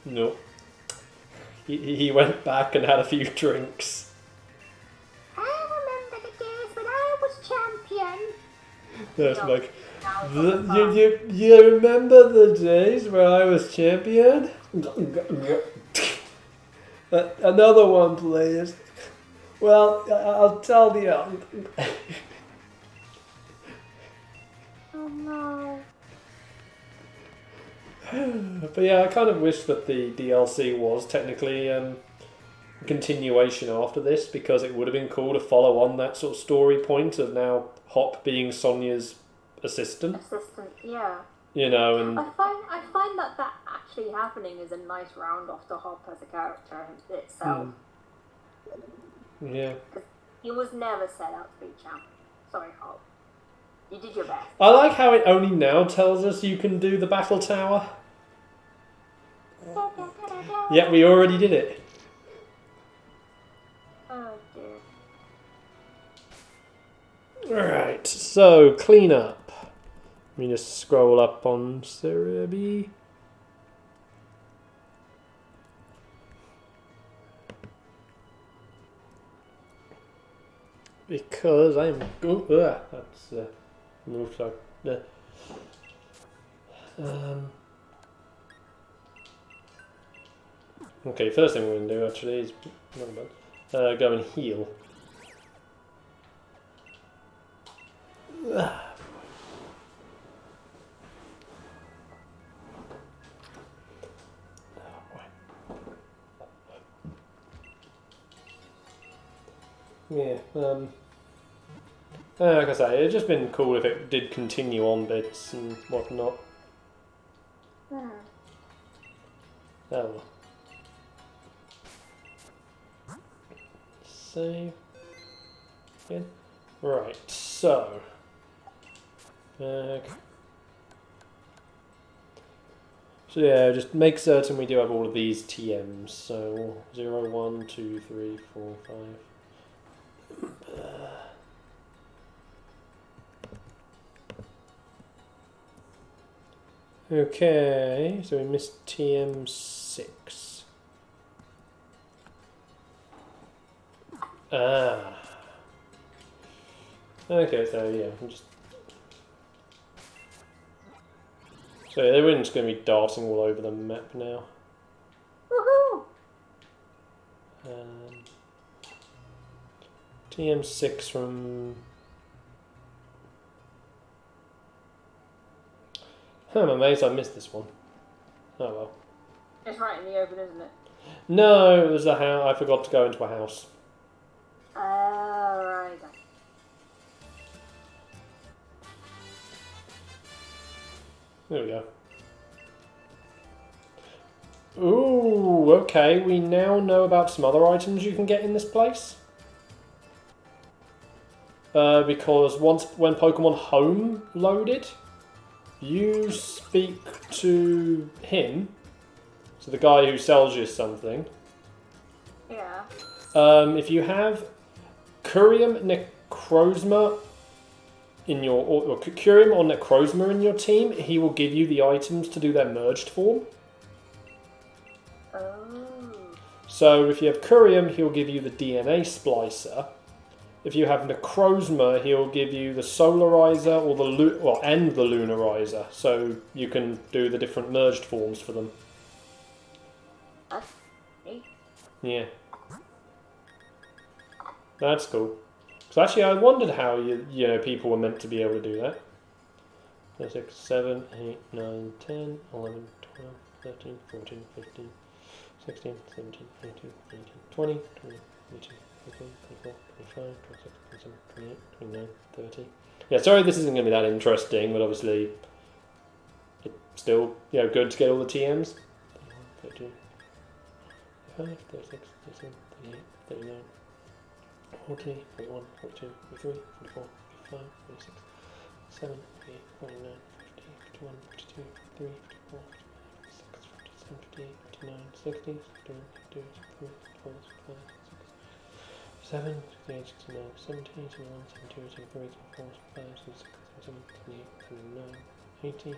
No. He went back and had a few drinks. I remember the days when I was champion. That's No. like, Now you remember the days where I was champion? Another one, please. Well, I'll tell you. Oh no. But yeah, I kind of wish that the DLC was technically a continuation after this, because it would have been cool to follow on that sort of story point of now Hop being Sonia's assistant. Yeah. You know, and I find that actually happening is a nice round off to Hop as a character itself. yeah. He was never set out to be champ. Sorry, Hop. You did your best. I like how it only now tells us you can do the battle tower. Yeah, we already did it. Oh dear. Right, so clean up. Let me just scroll up on Cerebi. Because I'm that's moved like okay, first thing we're going to do actually is go and heal. Yeah, like I say, it'd just been cool if it did continue on bits and whatnot. Oh well. Save. Again. Right, so. Back. So yeah, just make certain we do have all of these TMs. So 0, 1, 2, 3, 4, 5. Okay, so we missed TM6. Ah. Okay, so yeah, I'm just. So yeah, they're just going to be darting all over the map now. Woohoo! TM6 from. I'm amazed I missed this one. Oh well. It's right in the open, isn't it? No, it was a house. I forgot to go into a house. Right. There we go. Ooh, okay. We now know about some other items you can get in this place. Because when Pokemon Home loaded, you speak to him, so the guy who sells you something. Yeah. If you have Curium Necrozma in your or Curium or Necrozma in your team, he will give you the items to do their merged form. Oh. So if you have Curium, he'll give you the DNA splicer. If you have Necrozma, he'll give you the Solarizer or the and the Lunarizer, so you can do the different merged forms for them. That's neat. Yeah, that's cool. So actually, I wondered how you know people were meant to be able to do that. 6, 7, 8, 9, 10, 11, 12, 13, 14, 15, 16, 17, 18, 19, 20, 21, 22. 23, 24, 25, 26, 27, 28, 29, 30. Yeah, sorry this isn't going to be that interesting, but obviously it's still, good to get all the TMs. 31, 32, 35, 36, 37, 38, 39, 40, 41, 42, 43, 44, 45, 46, 47, 48, 49, 50, 51, 52, 53, 54, 56, 57, 58, 59, 60, 61, 62, 63, 64, 65, 67, 7, 68, 69, 70, 71, 72, 73, 74, 75, 76, 77, 78, 79, 80.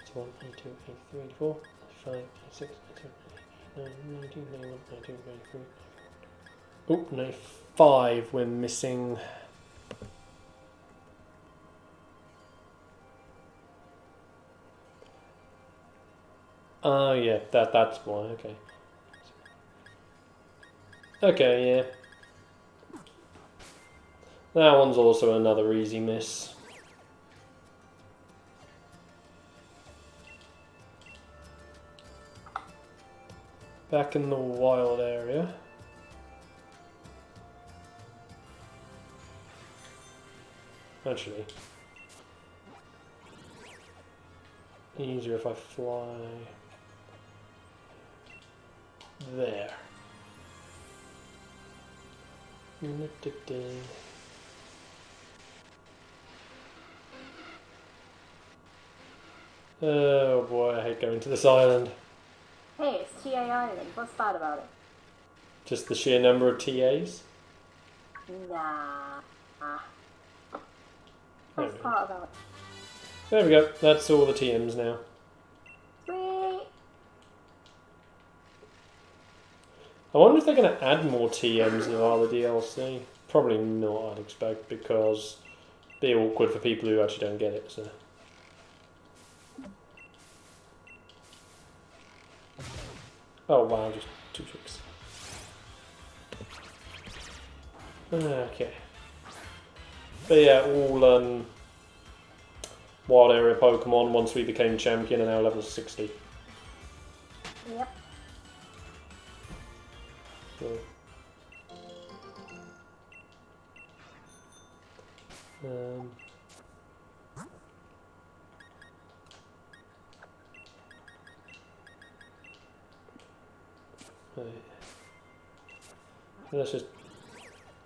81, 82, 83, 84, 85, 86, 87, 88, 89, 90, 91, 92, 93. Oh, 95, we're missing. Oh yeah, that's why, okay. Okay, yeah. That one's also another easy miss. Back in the wild area. Actually, easier if I fly there. Oh boy, I hate going to this island. Hey, it's TA Island. What's bad about it? Just the sheer number of TAs? Nah. What's part about it? There we go, that's all the TMs now. Sweet. I wonder if they're going to add more TMs in other DLC. Probably not, I'd expect, because it'd be awkward for people who actually don't get it. So. Oh wow, just 2 chicks. Okay. But yeah, all wild area Pokemon once we became champion are now level 60. Yep. So. Let's just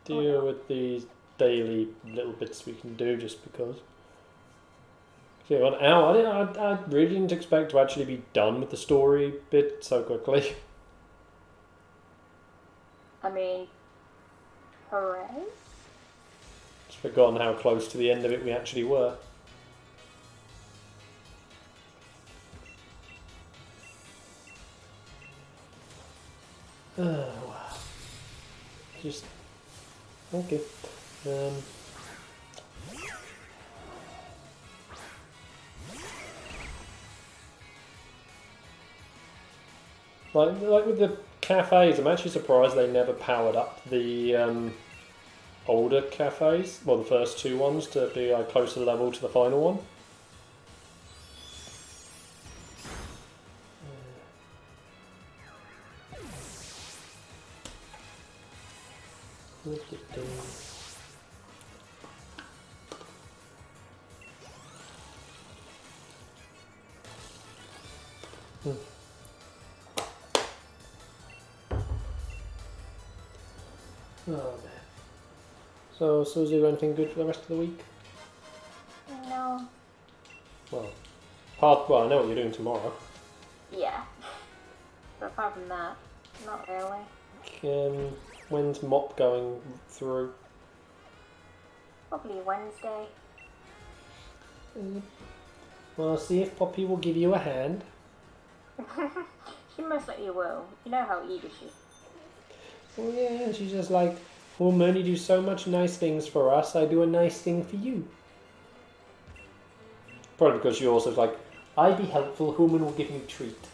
deal with these daily little bits we can do just because. Okay, well, I really didn't expect to actually be done with the story bit so quickly. I mean, hooray. Just forgotten how close to the end of it we actually were. Oh, wow. Just... okay. Like with the cafes, I'm actually surprised they never powered up the older cafes, well the first 2 ones, to be like closer level to the final one. Oh man. So, Susie, anything good for the rest of the week? No. Well, I know what you're doing tomorrow. Yeah. But apart from that, not really. When's Mop going through? Probably Wednesday. Well, see if Poppy will give you a hand. She most likely will. You know how eager she is. Oh yeah, she's just like, oh, Moni do so much nice things for us, I do a nice thing for you. Probably because she also is like, I be helpful, Human will give me a treat.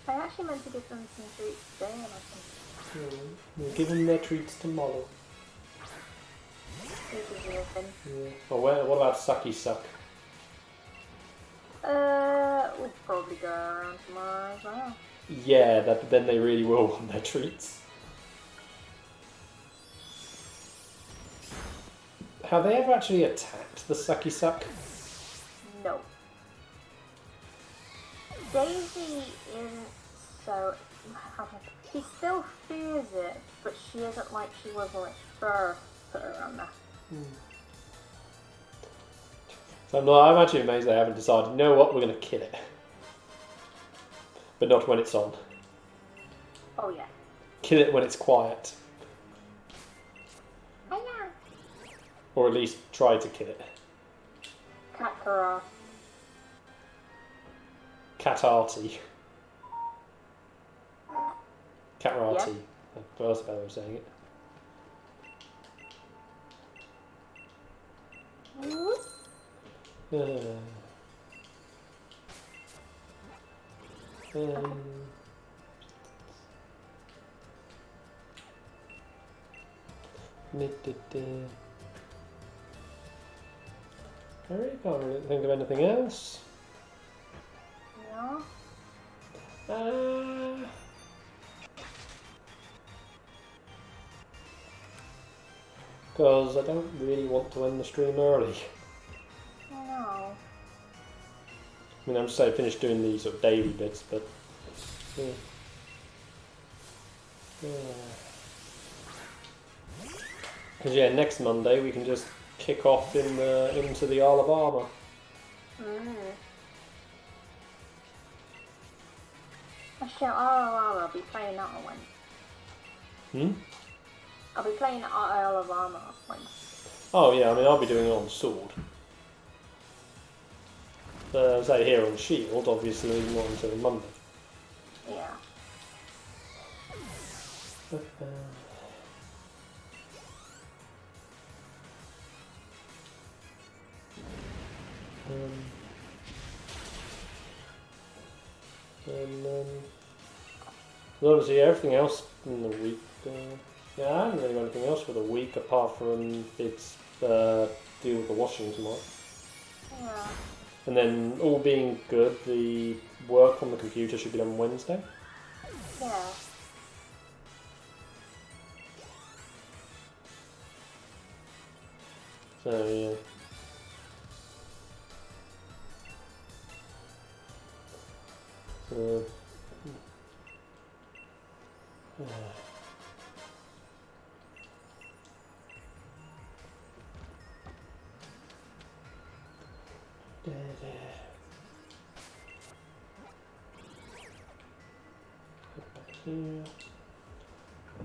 I actually meant to give them some treats today, and I think... We'll give them their treats tomorrow. Yeah. Or what about Sucky Suck? We'll probably go around tomorrow as well. Yeah, then they really will want their treats. Have they ever actually attacked the Sucky Suck? No. Daisy isn't so... She still fears it, but she isn't like she was when it first put her on that. So I'm actually amazed they haven't decided, you know what, we're going to kill it. But not when it's on. Oh yeah. Kill it when it's quiet. Hiya. Or at least try to kill it. Kakara. Catarty. Catarati. Yep. That's a better way of saying it. I really can't really think of anything else. No. Because I don't really want to end the stream early. No. I mean, I'm just saying, finished doing these sort of daily bits, but yeah. Because yeah, next Monday we can just kick off into the Isle of Armor. Actually, I'll be playing that one. I'll be playing Isle of Armor one. Oh yeah, I mean I'll be doing it on Sword. Say here on Shield, obviously not until Monday. Yeah. And obviously everything else in the week. Yeah, I haven't really got anything else for the week apart from it's deal with the washing tomorrow. Yeah. And then all being good, the work on the computer should be done Wednesday. Yeah. So yeah.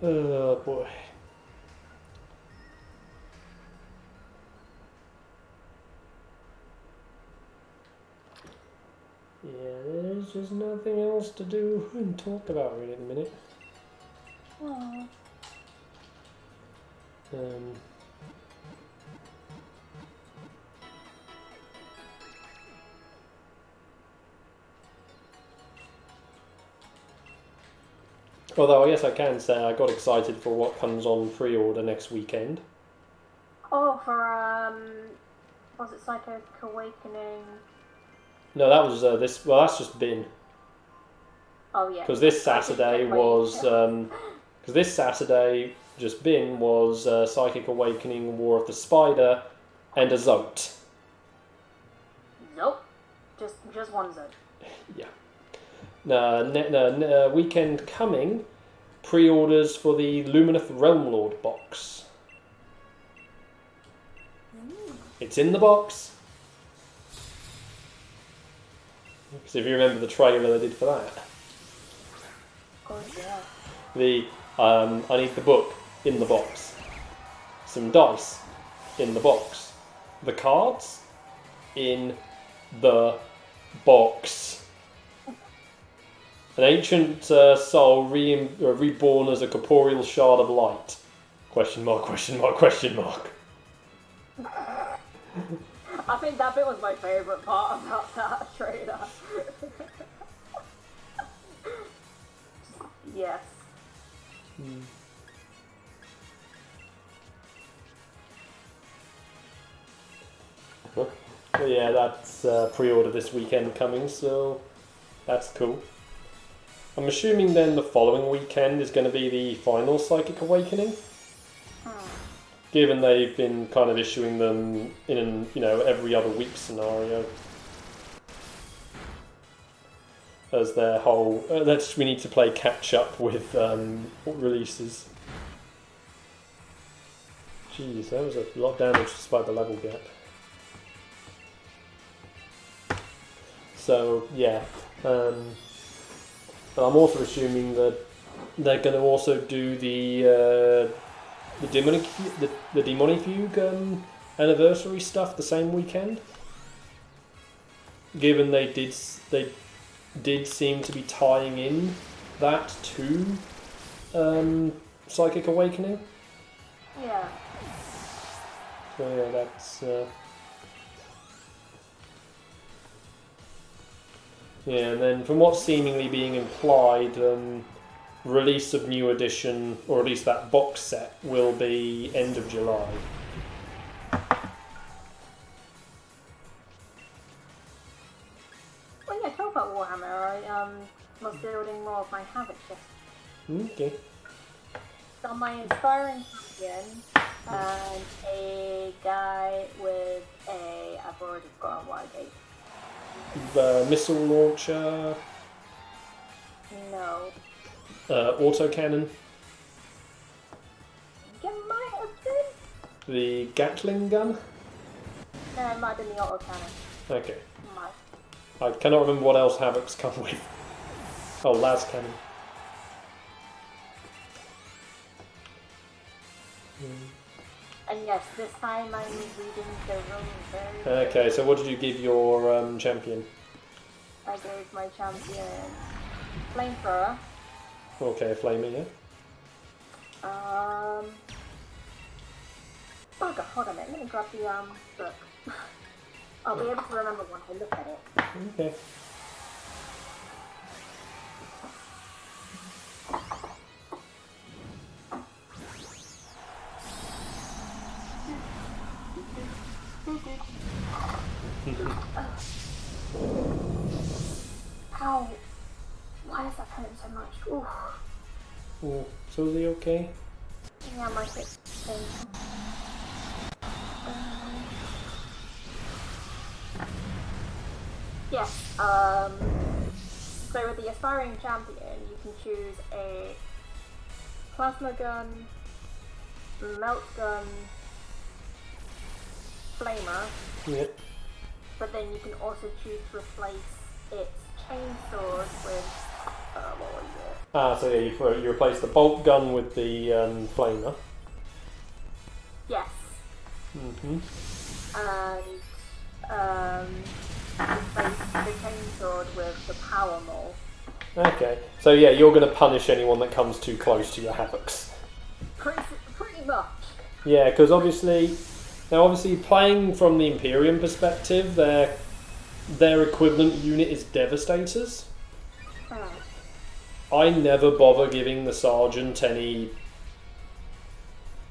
Oh boy. Yeah, there's just nothing else to do and talk about really at the minute. Aww. Although I guess I can say I got excited for what comes on pre-order next weekend. Oh, for was it Psychic Awakening? No, that was this. Well, that's just been. Oh yeah. Because this Saturday was. Because this Saturday just been was Psychic Awakening, War of the Spider, and a Zote. Nope. Just one Zote. Yeah. Weekend coming, pre-orders for the Lumineth Realmlord box. It's in the box. Because if you remember the trailer they did for that. Of course, yeah. I need the book in the box. Some dice in the box. The cards in the box. An ancient soul reborn as a corporeal shard of light. Question mark, question mark, question mark. I think that bit was my favourite part about that trailer. Yes. But yeah, that's pre-order this weekend coming, so that's cool. I'm assuming then the following weekend is going to be the final Psychic Awakening. Given they've been kind of issuing them in an, every other week scenario. As their whole... we need to play catch-up with releases. Jeez, that was a lot of damage despite the level gap. So, yeah. But I'm also assuming that they're going to also do the Demonic Fugue anniversary stuff the same weekend. Given they did seem to be tying in that to Psychic Awakening. Yeah. So yeah, that's yeah, and then from what's seemingly being implied, release of new edition, or at least that box set, will be end of July. Well, yeah, talk about Warhammer. I was building more of my Havoc chest. Okay. So my inspiring champion and a guy with a... I've already got a Wildgate. The missile launcher, No. autocannon, It might have been. the Gatling gun. No, it might have been the autocannon. Okay. Might. I cannot remember what else Havoc's come with. Oh, las cannon. And yes, this time I'm reading the room very Okay, so what did you give your champion? I gave my champion Flamethrower. Okay, flaming, yeah. Oh god, hold on a minute, let me grab the book. I'll be able to remember when I look at it. Okay. How? Why is that hurting so much? Ooh. Oh, Susie, okay? Yeah, my thing. Yes. So with the aspiring champion, you can choose a plasma gun, melt gun, flamer. Yeah. But then you can also choose to replace its chainsword with what was it? Ah, so yeah, you replace the bolt gun with the flamer. Yes. Mm-hmm. And replace the chainsword with the power maul. Okay, so yeah, you're going to punish anyone that comes too close to your Havocs. Pretty much. Yeah, because obviously playing from the Imperium perspective, their equivalent unit is Devastators. I never bother giving the Sergeant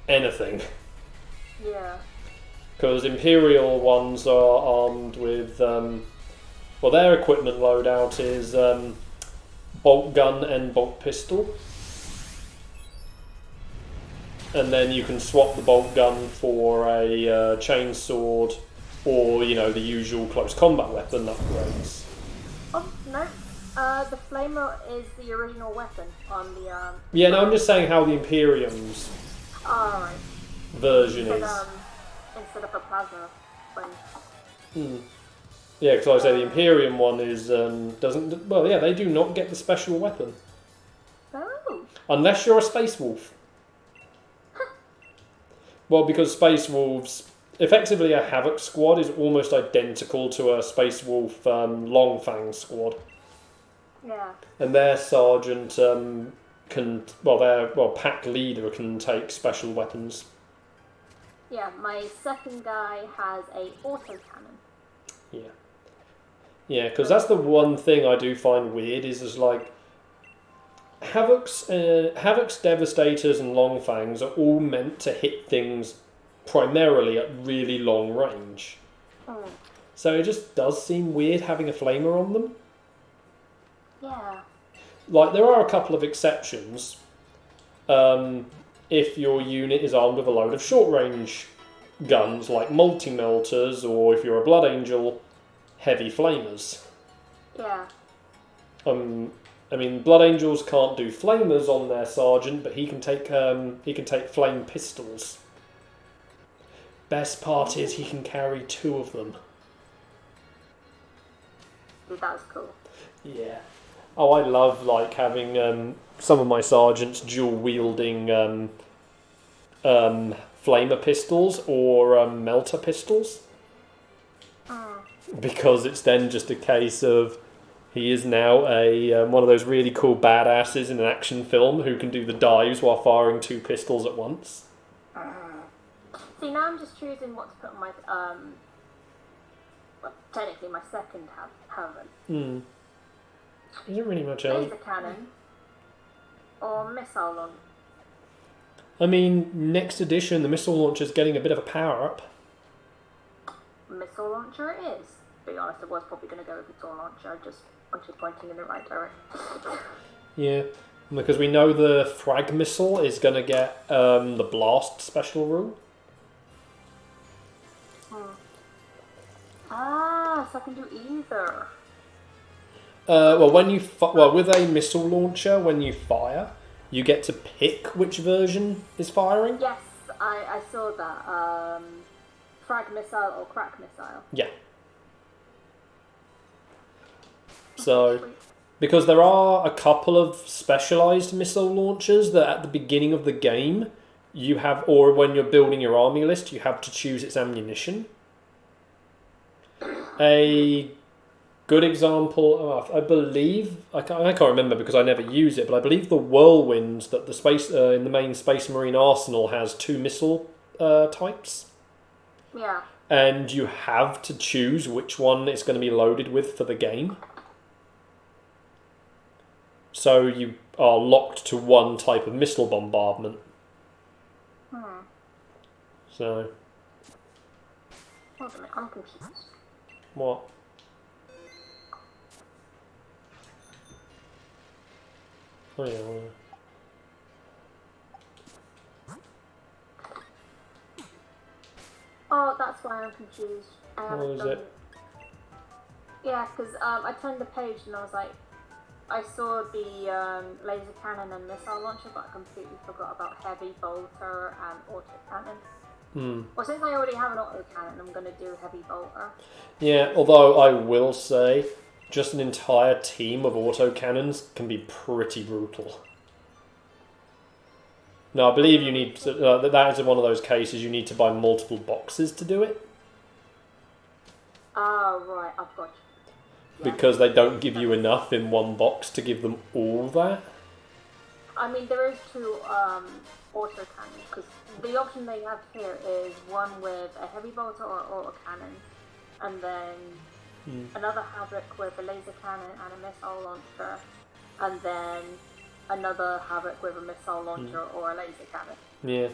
anything. Yeah. Because Imperial ones are armed with, their equipment loadout is bolt gun and bolt pistol. And then you can swap the bolt gun for a chainsword or, the usual close combat weapon upgrades. Oh, no. The flamer is the original weapon on the... Yeah, no, I'm just saying how the Imperium's Alright. version is. Instead of a plasma one. Yeah, because like I say the Imperium one is doesn't. Well, yeah, they do not get the special weapon Oh. unless you're a Space Wolf. Well, because Space Wolves, effectively a Havoc squad is almost identical to a Space Wolf Longfang squad. Yeah. And their sergeant pack leader can take special weapons. Yeah, my second guy has a autocannon. Yeah. Yeah, because that's the one thing I do find weird is like Havoc's, Devastators and Longfangs are all meant to hit things primarily at really long range. So it just does seem weird having a flamer on them. Yeah. Like, there are a couple of exceptions. If your unit is armed with a load of short-range guns, like multi-melters, or if you're a Blood Angel, heavy flamers. Yeah. I mean, Blood Angels can't do flamers on their sergeant, but he can take flame pistols. Best part is he can carry 2 of them. That's cool. Yeah. Oh, I love like having some of my sergeants dual wielding flamer pistols or melter pistols, because it's then just a case of he is now a one of those really cool badasses in an action film who can do the dives while firing 2 pistols at once. See, now I'm just choosing what to put on my well, technically my second Haven. Isn't really much else. Laser cannon or missile launcher. I mean, next edition, the missile launcher is getting a bit of a power up. Missile launcher it is. To be honest, I was probably going to go with missile launcher. I just wanted pointing in the right direction. Yeah, because we know the frag missile is going to get the blast special rule. Ah, so I can do either. Well, with a missile launcher, when you fire, you get to pick which version is firing. Yes, I saw that. Frag missile or crack missile. Yeah. So, because there are a couple of specialised missile launchers that at the beginning of the game you have, or when you're building your army list, you have to choose its ammunition. A good example, I believe, I can't remember because I never use it, but I believe the Whirlwinds that the space in the main Space Marine arsenal has 2 missile types. Yeah. And you have to choose which one it's going to be loaded with for the game. So you are locked to one type of missile bombardment. So. Hold on a minute, I'm confused. What? Oh yeah. Well. Oh, that's why I'm confused. What is it? Yeah, because I turned the page and I was like, I saw the laser cannon and missile launcher, but I completely forgot about heavy bolter and auto cannon. Well, since I already have an auto cannon, I'm going to do heavy bolter. Yeah, although I will say, just an entire team of auto cannons can be pretty brutal. No, I believe you need to, that is one of those cases you need to buy multiple boxes to do it. Oh, right, I've got you. Yeah. Because they don't give you enough in one box to give them all that. I mean, there is 2 auto cannons, because the option they have here is one with a heavy bolter or auto cannon, and then another Havoc with a laser cannon and a missile launcher, and then another Havoc with a missile launcher or a laser cannon. Yeah.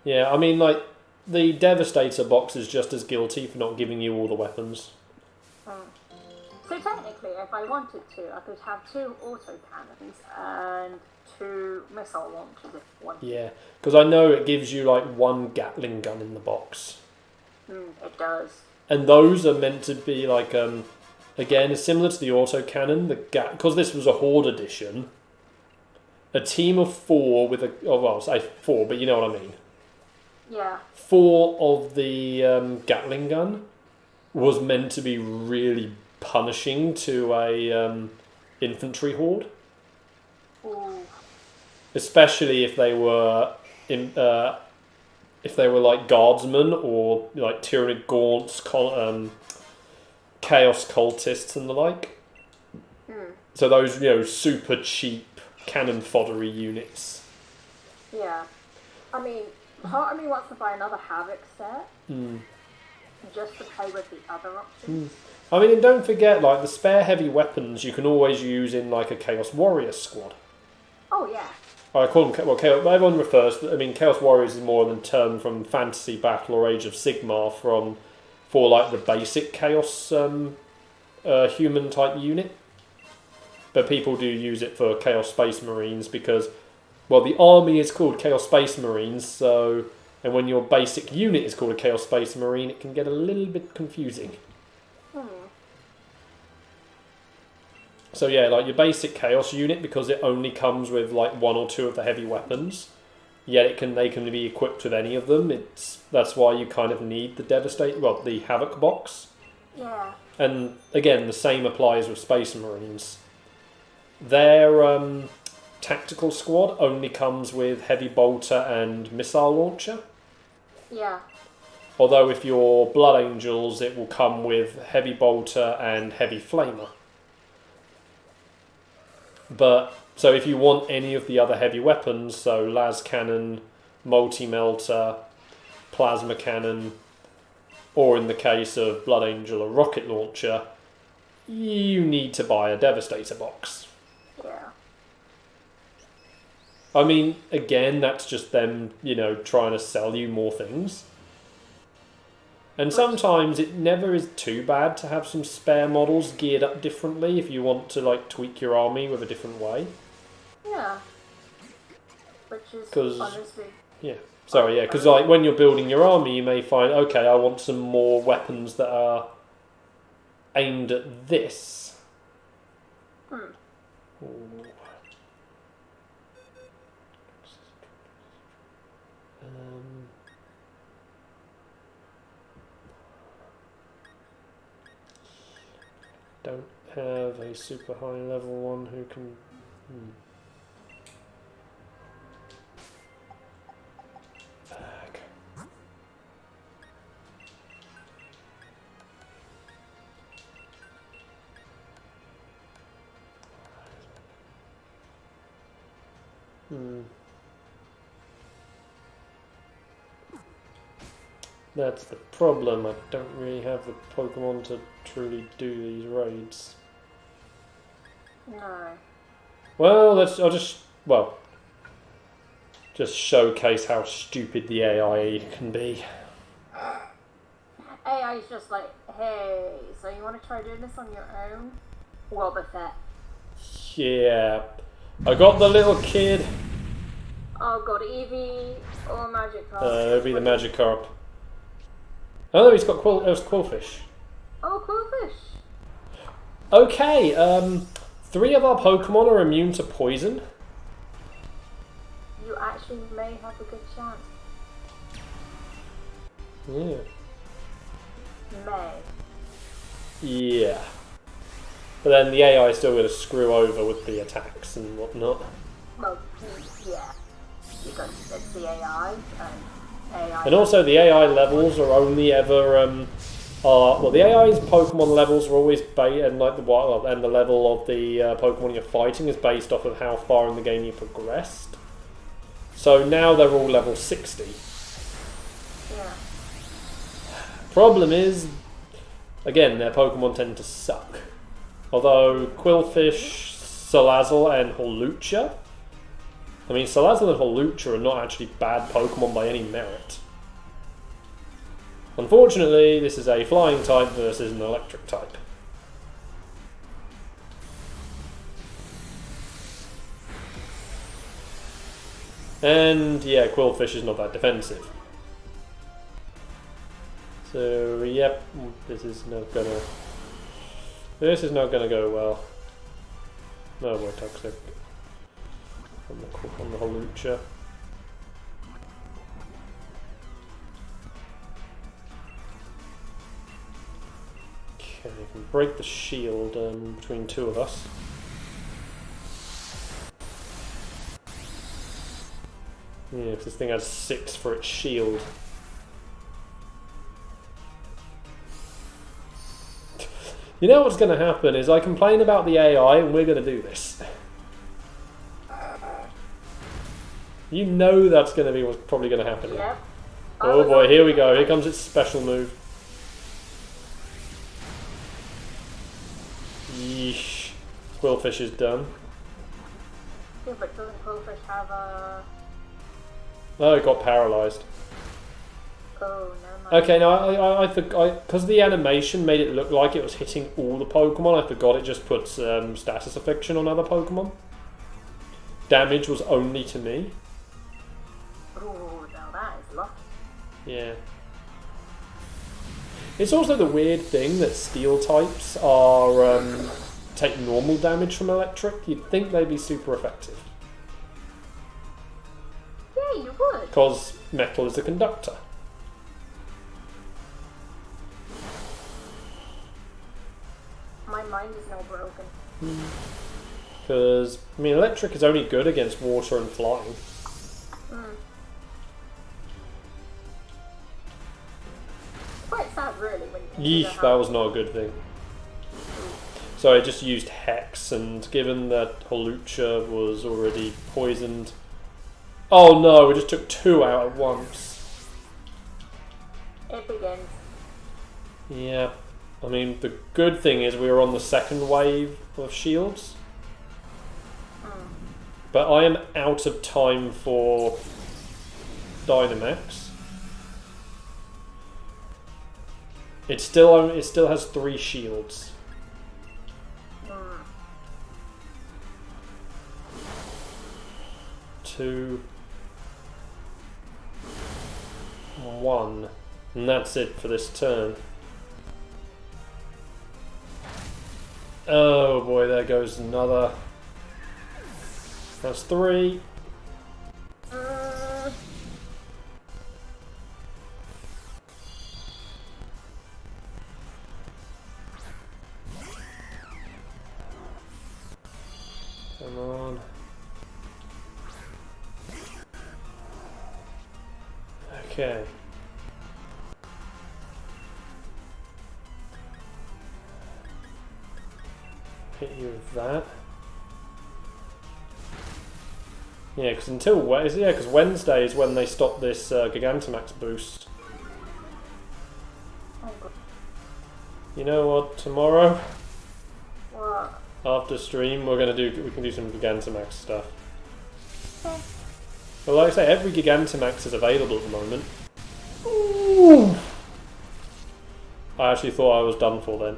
Yeah, I mean, like, the Devastator box is just as guilty for not giving you all the weapons. So technically, if I wanted to, I could have 2 auto cannons and 2 missile launchers if I wanted. Yeah, because I know it gives you, like, 1 Gatling gun in the box. It does. And those are meant to be, like, again, similar to the autocannon, because this was a Horde edition, a team of 4 with say 4, but you know what I mean. Yeah. 4 of the Gatling gun was meant to be really punishing to a infantry horde. Ooh. Especially if they were like guardsmen or like Tyranid Gaunts, chaos cultists and the like. So those super cheap cannon foddery units. Yeah. I mean, part of me wants to buy another Havoc set just to play with the other options. I mean, and don't forget, like, the spare heavy weapons you can always use in, like, a Chaos Warrior squad. Oh, yeah. I call them, everyone refers to, I mean, Chaos Warriors is more than a term from Fantasy Battle or Age of Sigmar for, like, the basic Chaos human-type unit. But people do use it for Chaos Space Marines because, well, the army is called Chaos Space Marines, so, and when your basic unit is called a Chaos Space Marine, it can get a little bit confusing. So yeah, like your basic Chaos unit, because it only comes with like 1 or 2 of the heavy weapons, yet they can be equipped with any of them. That's why you kind of need the the Havoc box. Yeah. And again, the same applies with Space Marines. Their tactical squad only comes with heavy bolter and missile launcher. Yeah. Although if you're Blood Angels, it will come with heavy bolter and heavy flamer. But, so if you want any of the other heavy weapons, so las cannon, multi-melter, plasma cannon, or in the case of Blood Angel, a rocket launcher, you need to buy a Devastator box. Yeah. I mean, again, that's just them, you know, trying to sell you more things. And sometimes it never is too bad to have some spare models geared up differently if you want to, like, tweak your army with a different way. Yeah. Which is honestly... Yeah. Sorry, yeah, because like when you're building your army, you may find, okay, I want some more weapons that are aimed at this. Ooh. Don't have a super high level one who can... Okay. That's the problem. I don't really have the Pokemon to truly do these raids. No. Well, I'll just showcase how stupid the AI can be. AI is just like, hey, so you want to try doing this on your own? Wobbuffet. Yeah. I got the little kid. Oh god, Eevee or Magikarp? It'll be the Magikarp. Oh no, he's got Quillfish. Oh, Quillfish. Okay, 3 of our Pokemon are immune to poison. You actually may have a good chance. Yeah. May. Yeah. But then the AI is still going to screw over with the attacks and whatnot. Well, yeah. Because it's the AI, and AI... And also the AI levels are only ever... the AI's Pokemon levels are always and like the level of the Pokemon you're fighting is based off of how far in the game you progressed. So now they're all level 60. Yeah. Problem is, again, their Pokemon tend to suck. Although Quillfish, Salazzle, and Hawlucha. I mean, Salazzle and Hawlucha are not actually bad Pokemon by any merit. Unfortunately, this is a flying type versus an electric type. And yeah, Quillfish is not that defensive. So yep, this is not gonna go well. No more toxic on the Hawlucha. Okay, I can break the shield between 2 of us. Yeah, 'cause this thing has 6 for its shield. You know what's going to happen is I complain about the AI and we're going to do this. You know that's going to be what's probably going to happen. Yep. Oh boy, here we go. Here comes its special move. Yeesh. Quillfish is done. Yeah, but doesn't Quillfish have a... Oh, it got paralysed. Oh, never mind. Okay, now I forgot, because the animation made it look like it was hitting all the Pokemon, I forgot it just puts status affliction on other Pokemon. Damage was only to me. Oh, now that is lucky. Yeah. It's also the weird thing that steel types are take normal damage from electric. You'd think they'd be super effective. Yeah, you would. Because metal is a conductor. My mind is now broken. Because, I mean, electric is only good against water and flying. Quite sad, really, when you consider Yeesh, that was not a good thing. So I just used Hex, and given that Holucha was already poisoned... Oh no, we just took 2 out at once. It begins. Yeah. I mean, the good thing is we were on the second wave of shields. But I am out of time for Dynamax. It still has 3 shields. 2, 1, and that's it for this turn. Oh boy, there goes another. That's 3. Come on. Okay. Hit you with that. Yeah, because because Wednesday is when they stop this Gigantamax boost. You know what? Tomorrow, What? after stream, we can do some Gigantamax stuff. Okay. Well, like I say, every Gigantamax is available at the moment. Ooh. I actually thought I was done for then.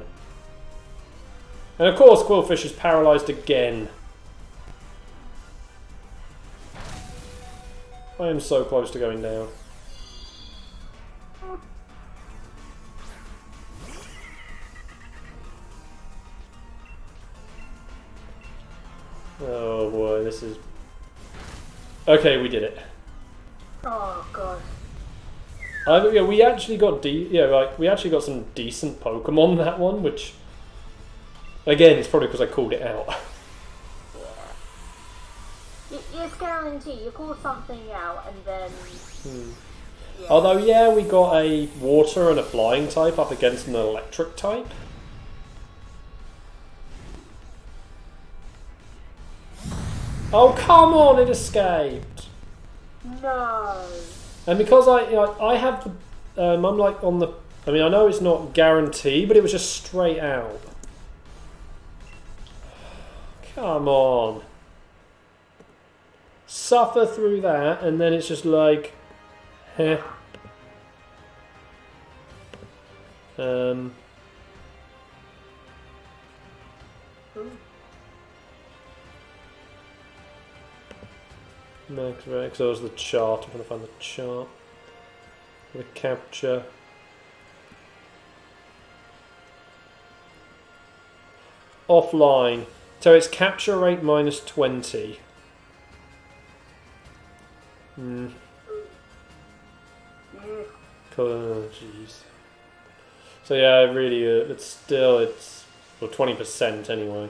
And of course, Quillfish is paralysed again. I am so close to going down. Oh boy, this is... Okay, we did it. Oh god. Yeah, we actually got we actually got some decent Pokemon that one, which again, it's probably because I called it out. It's guaranteed. You call something out and then... Yeah. Although, yeah, we got a water and a flying type up against an electric type. Oh, come on, it escaped. No. And because I have the... I'm like on the... I mean, I know it's not guaranteed, but it was just straight out. Come on. Suffer through that, and then it's just like... Heh. Max Rex, so was the chart. I'm going to find the chart. The capture. Offline. So it's capture rate minus 20. Oh, jeez. So yeah, really, it's well 20% anyway.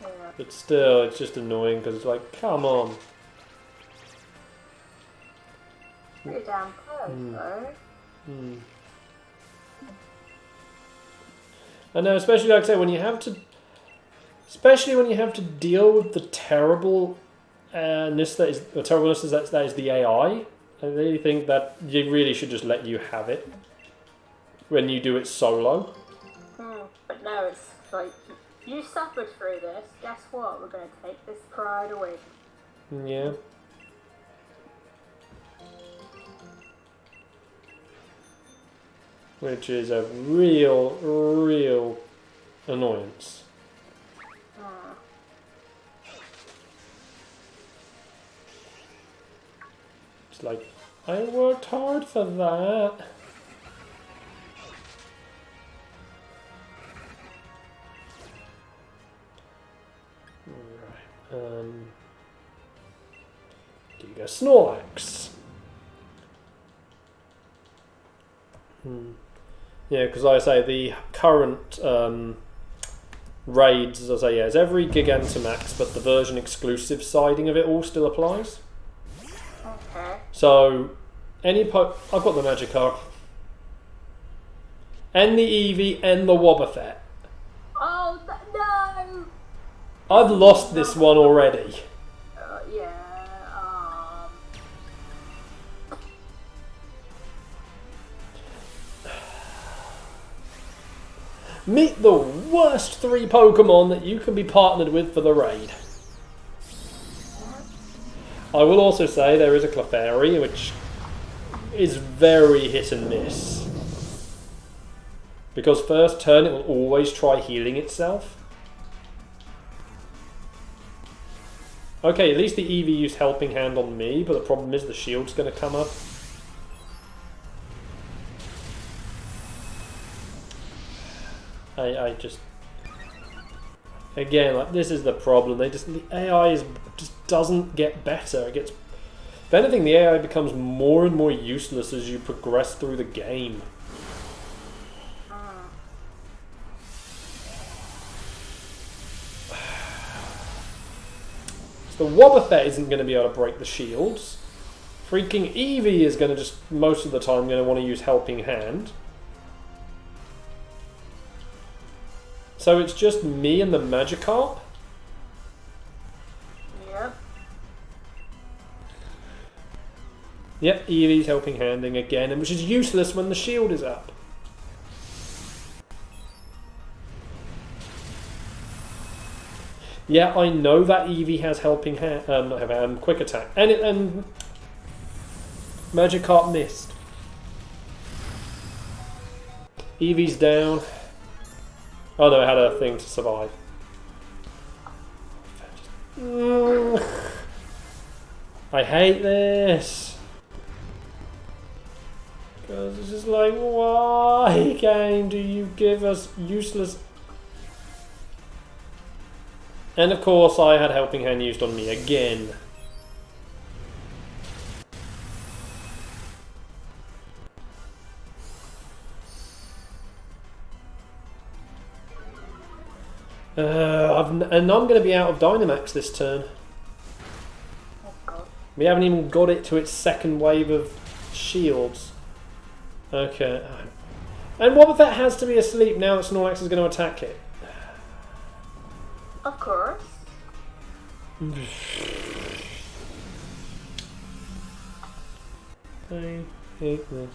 Yeah. But still, it's just annoying because it's like, come on. Pretty damn close, though. I know, especially like I say, when you have to deal with the terribleness that is the AI. I really think that you really should just let you have it when you do it solo. But no, it's like, you suffered through this, guess what? We're going to take this pride away. Yeah. Which is a real annoyance. It's like, I worked hard for that. Right. Giga Snorlax. Yeah, because like I say, the current raids, as I say, yeah, it's every Gigantamax, but the version exclusive siding of it all still applies. Okay. So, I've got the Magikarp, and the Eevee, and the Wobbuffet. Oh, no! I've lost this one already. Yeah, Meet the worst 3 Pokemon that you can be partnered with for the raid. I will also say there is a Clefairy, which is very hit and miss. Because first turn it will always try healing itself. Okay, at least the Eevee used Helping Hand on me, but the problem is the shield's going to come up. I just... Again, like, this is the problem. The AI just doesn't get better. It gets... If anything, the AI becomes more and more useless as you progress through the game. So the Wobbuffet isn't going to be able to break the shields. Freaking Eevee is going to just, most of the time, going to want to use Helping Hand. So it's just me and the Magikarp? Yep. Yep, Eevee's Helping Handing again, and which is useless when the shield is up. Yeah, I know that Eevee has Helping Hand, Quick Attack, and Magikarp missed. Eevee's down. Oh no, it had a thing to survive. I hate this. Because it's just like, why, game, do you give us useless... And of course I had Helping Hand used on me again. And I'm going to be out of Dynamax this turn. We haven't even got it to its second wave of shields. Okay. And Wobbuffet has to be asleep now that Snorlax is going to attack it. Of course. I hate this.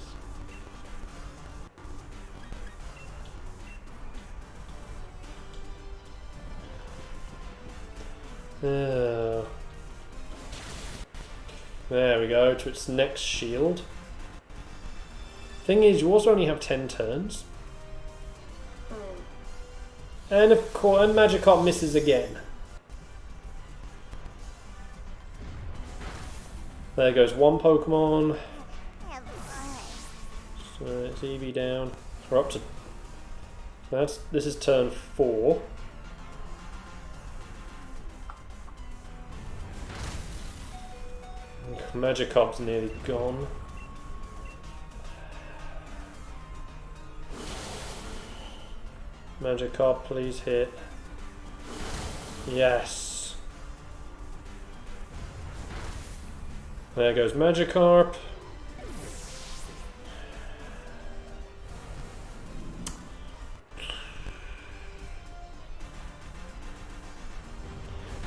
There we go, to its next shield. Thing is, you also only have 10 turns. And of course, and Magikarp misses again. There goes one Pokemon. So it's Eevee down. We're up to... this is turn 4. Magikarp's nearly gone. Magikarp, please hit. Yes. There goes Magikarp.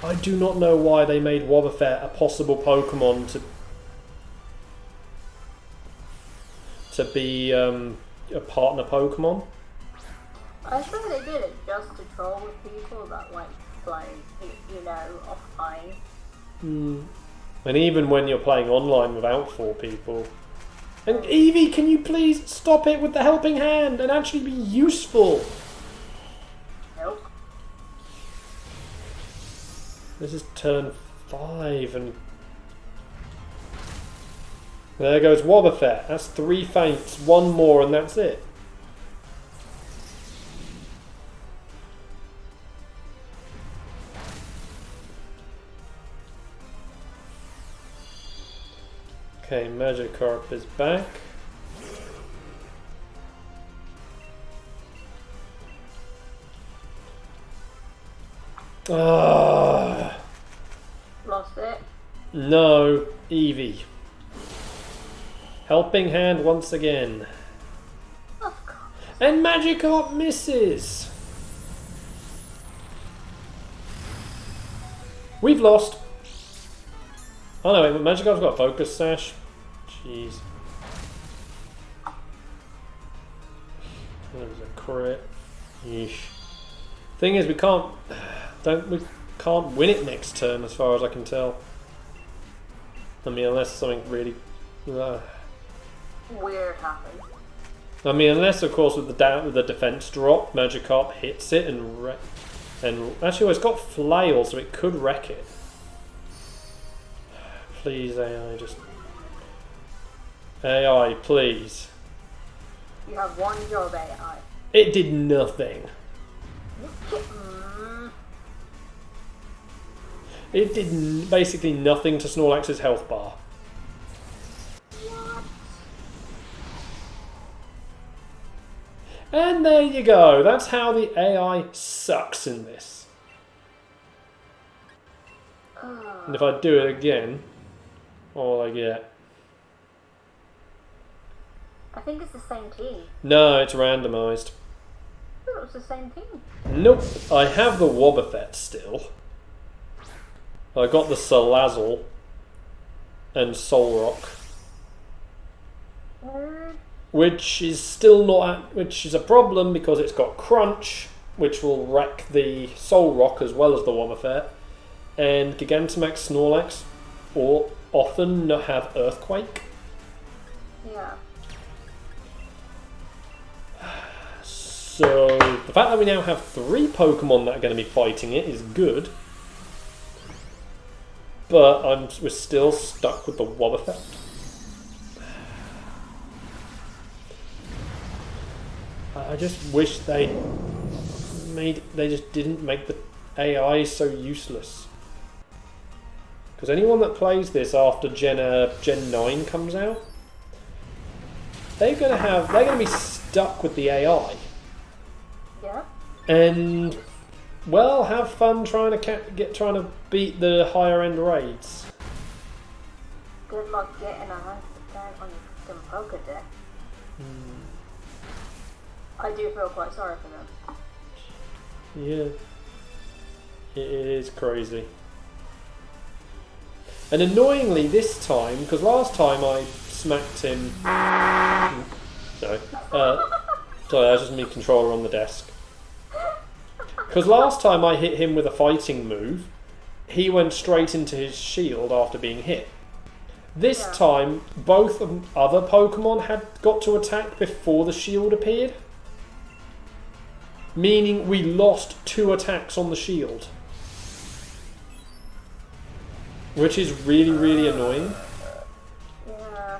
I do not know why they made Wobbuffet a possible Pokemon to be a partner Pokemon. I think they did it just to troll with people that like playing, you know, offline. And even when you're playing online without 4 people. And Eevee, can you please stop it with the Helping Hand and actually be useful? Nope. This is turn 5 and... There goes Wobbuffet. That's 3 faints. 1 more and that's it. Okay, Magikarp is back. Lost it. No, Eevee. Helping hand once again. Of course. And Magikarp misses. We've lost. Oh no, wait, Magikarp's got a focus sash. Jeez. That was a crit. Yeesh. Thing is, we can't win it next turn, as far as I can tell. I mean, unless something really weird happens. I mean, unless of course with the defense drop, Magikarp hits it and actually, well, it's got flail, so it could wreck it. Please, AI, just AI, please. You have one job, AI. It did nothing. It did basically nothing to Snorlax's health bar. What? And there you go. That's how the AI sucks in this. And if I do it again, what will I get? I think it's the same team. No, it's randomised. I thought it was the same team. Nope. I have the Wobbuffet still. I got the Salazzle and Solrock, which is still not, which is a problem because it's got Crunch, which will wreck the Solrock as well as the Wobbuffet, and Gigantamax, Snorlax, or often have Earthquake. Yeah. So the fact that we now have 3 Pokemon that are going to be fighting it is good. But we're still stuck with the Wobbuffet. I just wish they just didn't make the AI so useless. Because anyone that plays this after Gen 9 comes out, they're gonna be stuck with the AI. Yeah. And well, have fun trying to beat the higher end raids. Good luck getting 100% on your freaking Pokedex. I do feel quite sorry for them. Yeah. It is crazy. And annoyingly this time, because last time I smacked him... Sorry. Sorry, that was just me controller on the desk. Because last time I hit him with a fighting move, he went straight into his shield after being hit. This time, both other Pokemon had got to attack before the shield appeared. Meaning we lost 2 attacks on the shield. Which is really, really annoying. Yeah.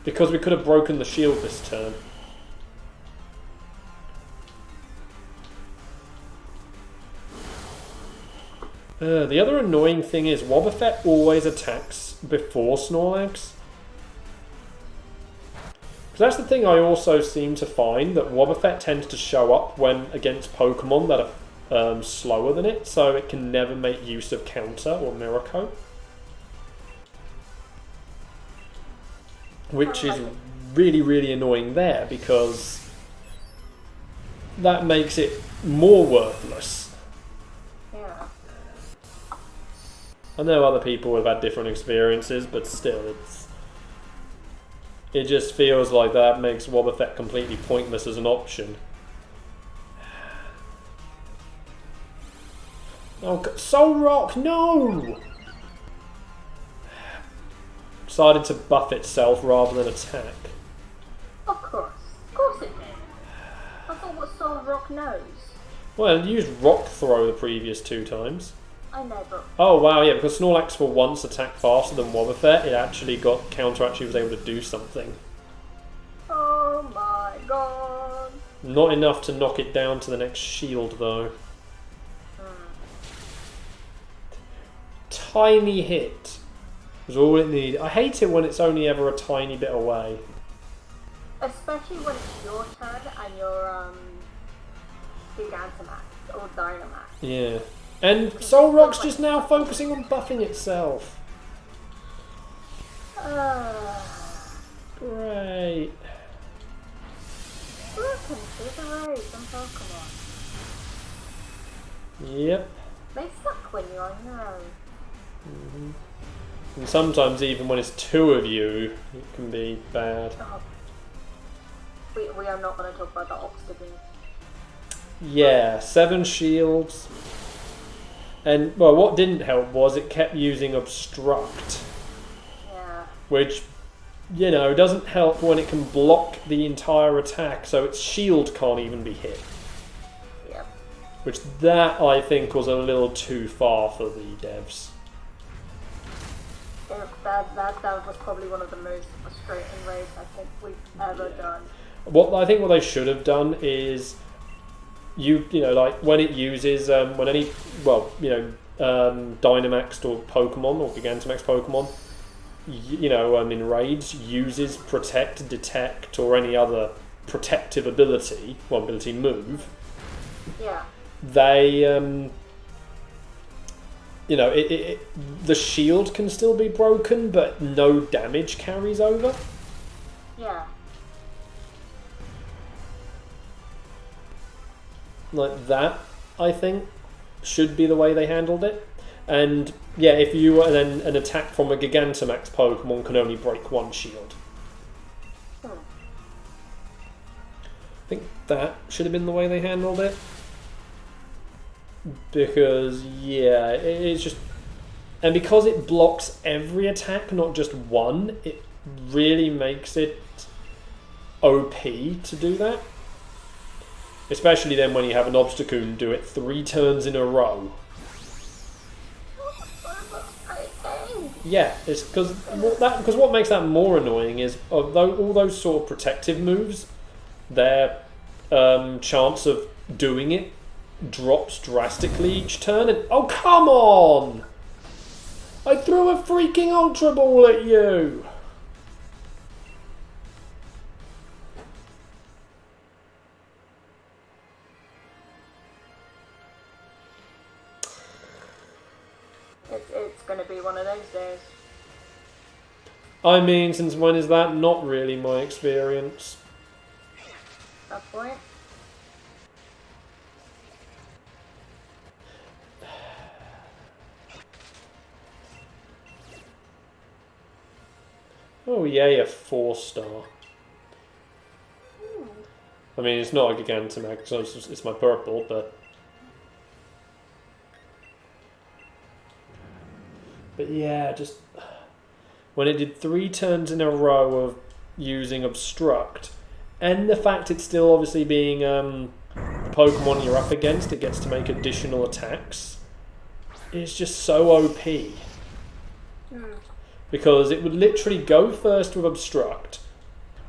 Because we could have broken the shield this turn. The other annoying thing is Wobbuffet always attacks before Snorlax. Because that's the thing I also seem to find, that Wobbuffet tends to show up when against Pokemon that are slower than it, so it can never make use of Counter or Miracle. Which is really, really annoying there, because that makes it more worthless. I know other people have had different experiences, but still, it just feels like that makes Wobbuffet completely pointless as an option. Oh, Solrock, no! Decided to buff itself rather than attack. Of course it did. I thought what Solrock knows. Well, it used Rock Throw the previous 2 times. I know, but... Oh wow, yeah, because Snorlax for once attacked faster than Wobbuffet, it actually got actually was able to do something. Oh my god. Not enough to knock it down to the next shield though. Tiny hit was all it needed. I hate it when it's only ever a tiny bit away. Especially when it's your turn and you're Gigantamax or Dynamax. Yeah. And Soul Rock's just now focusing on buffing itself. Great. Yep. They suck when you're on your own. Mm-hmm. And sometimes even when it's two of you, it can be bad. Oh. We are not going to talk about the obstacle. Yeah, 7 shields. And, well, what didn't help was it kept using Obstruct. Yeah. Which, you know, doesn't help when it can block the entire attack, so its shield can't even be hit. Yep. Which, that, I think, was a little too far for the devs. That was probably one of the most frustrating raids I think we've ever done. I think what they should have done is, you know, like when it uses when any Dynamaxed or Pokemon or Gigantamax Pokemon, you know, in raids uses Protect, Detect, or any other protective ability move. Yeah. They you know, the shield can still be broken, but no damage carries over. Yeah. Like that, I think, should be the way they handled it. And yeah, if you were then an attack from a Gigantamax Pokemon can only break 1 shield. I think that should have been the way they handled it. Because, yeah, it's just... And because it blocks every attack, not just one, it really makes it OP to do that. Especially then when you have an Obstacoon do it 3 turns in a row. Yeah, it's because what makes that more annoying is although all those sort of protective moves, their chance of doing it drops drastically each turn. And oh, come on! I threw a freaking Ultra Ball at you! It's going to be one of those days. I mean, since when is that? Not really my experience. That point. Oh yay, a 4-star. I mean, it's not a Gigantamax, so it's my purple, but... But yeah, just... When it did 3 turns in a row of using Obstruct, and the fact it's still obviously being the Pokemon you're up against, it gets to make additional attacks, it's just so OP. Because it would literally go first with Obstruct,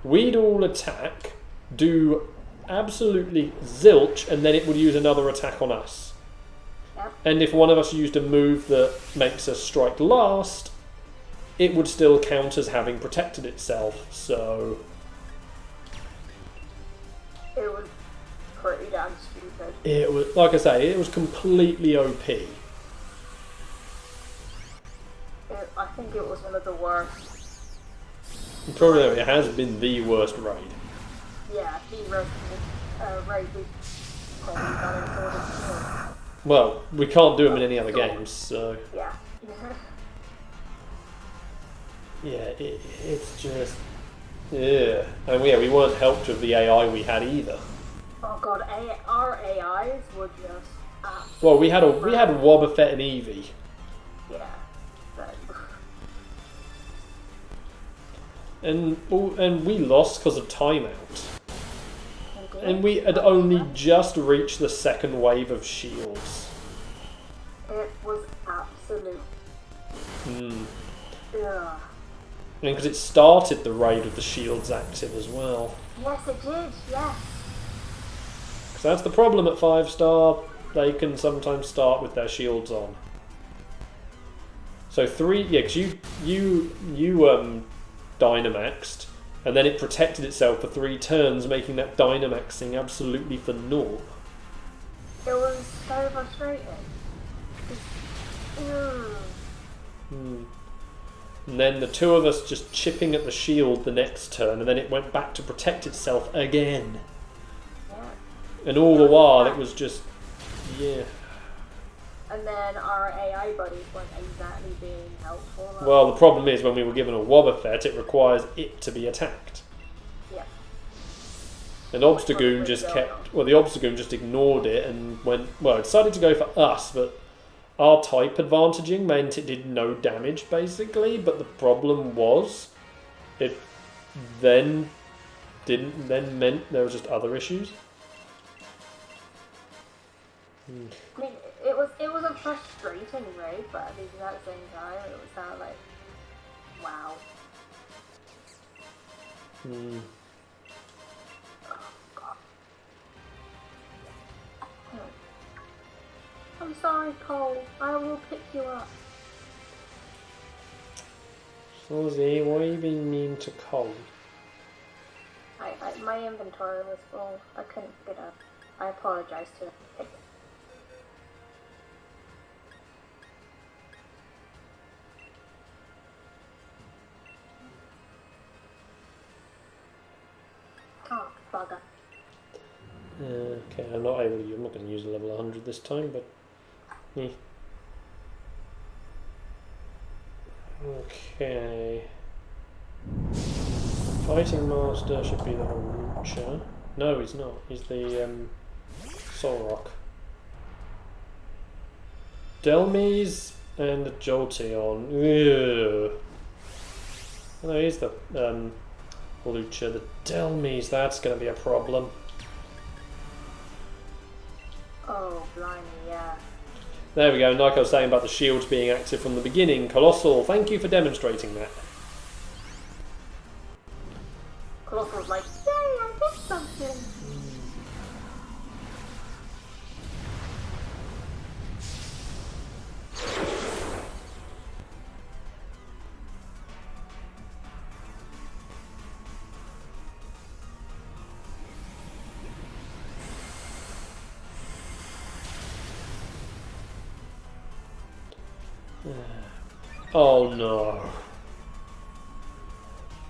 we'd all attack, do absolutely zilch, and then it would use another attack on us. Yep. And if one of us used a move that makes us strike last, it would still count as having protected itself, so... It was pretty damn stupid. It was, like I say, it was completely OP. I think it was one of the worst. Probably it has been the worst raid. Yeah, the worst raid we've probably done in Sword and Shield. Well, we can't do them in any other games, so... Yeah. Yeah, it's just... Yeah. And yeah, we weren't helped with the AI we had either. Oh god, our AIs were just well, we had Wobbuffet and Eevee. Yeah. And we lost because of timeout. And we had only just reached the second wave of shields. It was absolute. Yeah. Because it started the raid with the shields active as well. Yes, it did, yes. Because that's the problem at 5-star. They can sometimes start with their shields on. So 3, yeah, because you Dynamaxed, and then it protected itself for 3 turns, making that Dynamaxing absolutely for naught. It was so frustrating. And then the two of us just chipping at the shield the next turn, and then it went back to protect itself again. Yeah. And all the while it was just, yeah. And then our AI buddies weren't exactly being helpful. Well, the problem is when we were given a Wobbuffet, it requires it to be attacked. Yeah. And Obstagoon just kept, well, the Obstagoon just ignored it and went, well, it decided to go for us, but our type advantaging meant it did no damage, basically, but the problem was, it then meant there was just other issues. I mean, it was a frustrating raid, but at the exact same time, it was kind of like, wow. Oh, God. I'm sorry, Cole. I will pick you up. Susie, why are you being mean to Cole? My inventory was full. I couldn't pick it up. I apologize to him. Oh, bugger. Okay, I'm not going to use a level 100 this time, but... Okay. Fighting Master should be the Harucha. No, he's not. He's the Solrock. Delmes and the Jolteon. Ugh. No, he's the Lucha. The Delmes, that's going to be a problem. Oh, blimey, yeah. There we go, and like I was saying about the shields being active from the beginning, Colossal, thank you for demonstrating that. Colossal was like, yay, I did something! Oh no.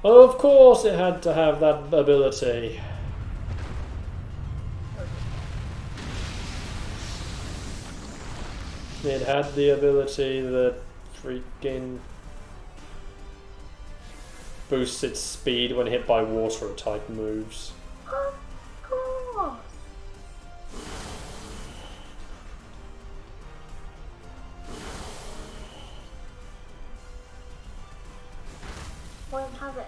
Of course it had to have that ability. It had the ability that freaking boosts its speed when hit by water type moves. Of course!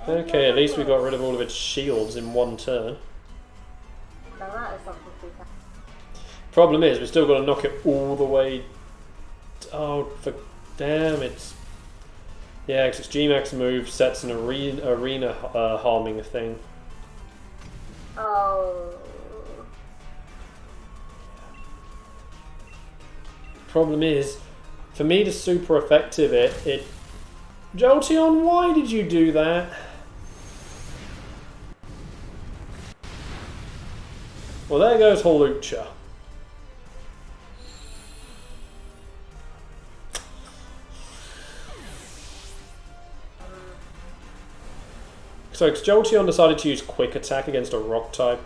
Okay, at least we got rid of all of its shields in one turn. Now that is something we can. Problem is, we've still got to knock it all the way. Oh, for damn it! Yeah, because its G-Max move sets an arena harming thing. Oh. Problem is, for me to super effective it. Jolteon, why did you do that? Well, there goes Hawlucha. So, Jolteon decided to use Quick Attack against a Rock type.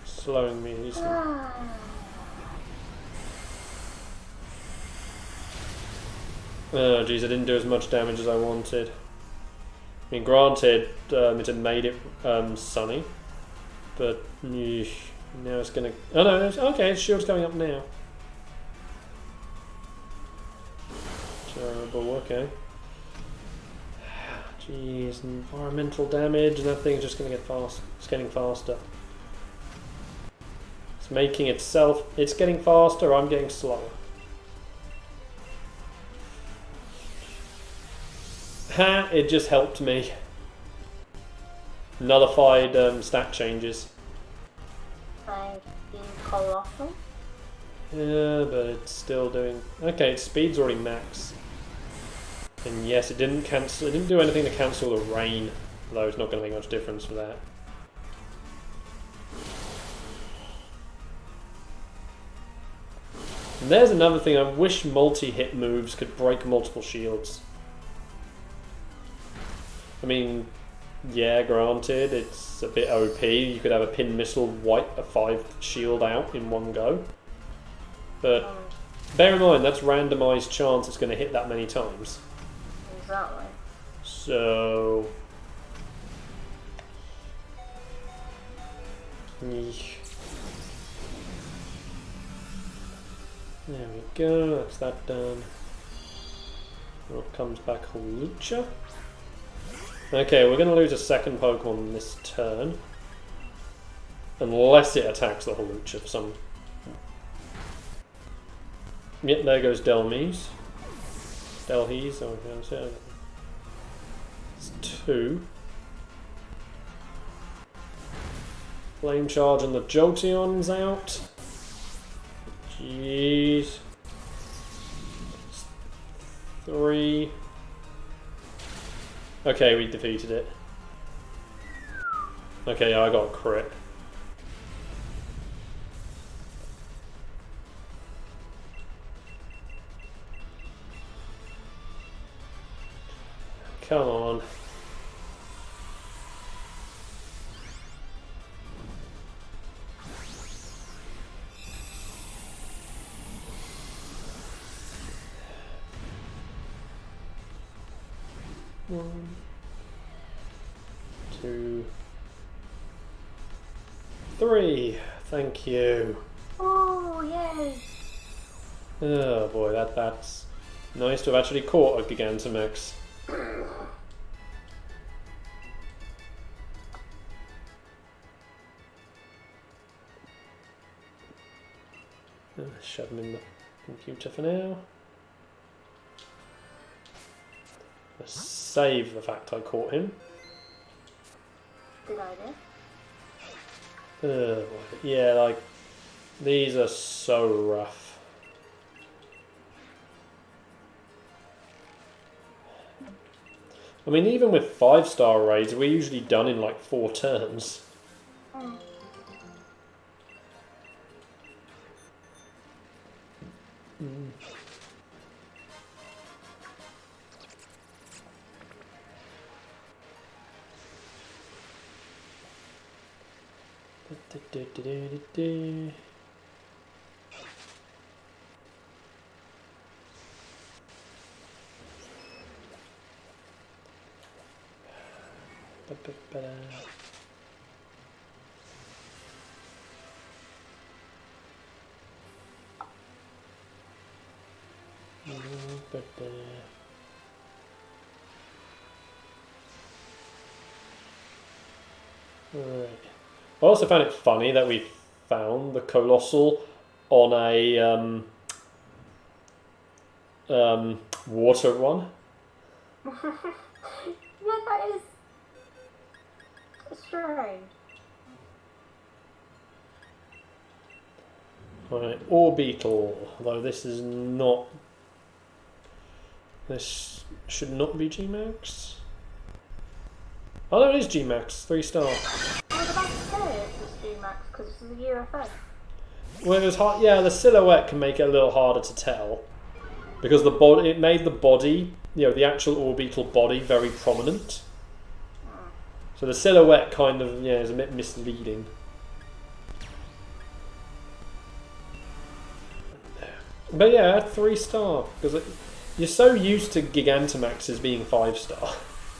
Slowing me easily. Oh geez, I didn't do as much damage as I wanted. I mean, granted, it had made it sunny, but now it's gonna... Oh no, okay, its shield's coming up now. Terrible, okay. Jeez, environmental damage, and that thing's just gonna get fast. It's getting faster. It's making itself... It's getting faster, I'm getting slower. Ha! It just helped me. Nullified stat changes. Thank you, Colossal. Yeah, but it's still doing... Okay, its speed's already max. And yes, it didn't cancel... It didn't do anything to cancel the rain. Though it's not going to make much difference for that. And there's another thing, I wish multi-hit moves could break multiple shields. I mean, yeah, granted, it's a bit OP. You could have a pin missile wipe a 5 shield out in one go. But bear in mind, that's randomised chance it's going to hit that many times. Exactly. So... Eesh. There we go, that's that done. What comes back? Lucha. Okay, we're going to lose a second Pokemon this turn. Unless it attacks the Hawlucha for some... Yep, there goes Delmise. Delhees, or it's 2. Flame Charge and the Jolteon's out. Jeez. 3. Okay, we defeated it. Okay, I got a crit. Come on. One, 2, 3. Thank you. Oh, yay! Oh boy, that's nice to have actually caught a Gigantamax. Shove him in the computer for now. Let's save the fact I caught him. Good idea. Boy. Yeah, like, these are so rough. I mean, even with 5-star raids, we're usually done in like 4 turns. Mm. Right. I also found it funny that we found the Colossal on a water one. Yeah, that is strange. Right, Orbeetle, though this is not... This should not be G-Max. Oh no, it is G-Max, 3-star. I was about to say it's G-Max because this is a UFO. Well, it was hard, yeah, the silhouette can make it a little harder to tell. Because the body, it made the body, you know, the actual Orbeetle body very prominent. So the silhouette kind of, yeah, is a bit misleading. But yeah, 3-star, because you're so used to Gigantamaxes being 5-star.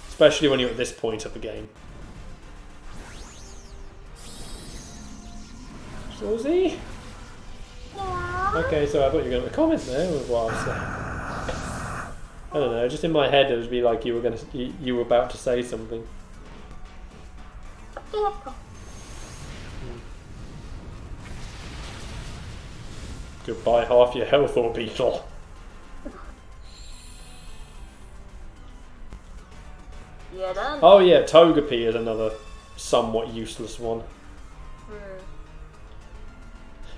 Especially when you're at this point of the game. Saucy? Yeah. Okay, so I thought you were going to comment there with what I was saying. I don't know, just in my head it would be like you were about to say something. Goodbye half your health, Orbeetle. Yeah, done. Oh yeah, Togepi is another somewhat useless one.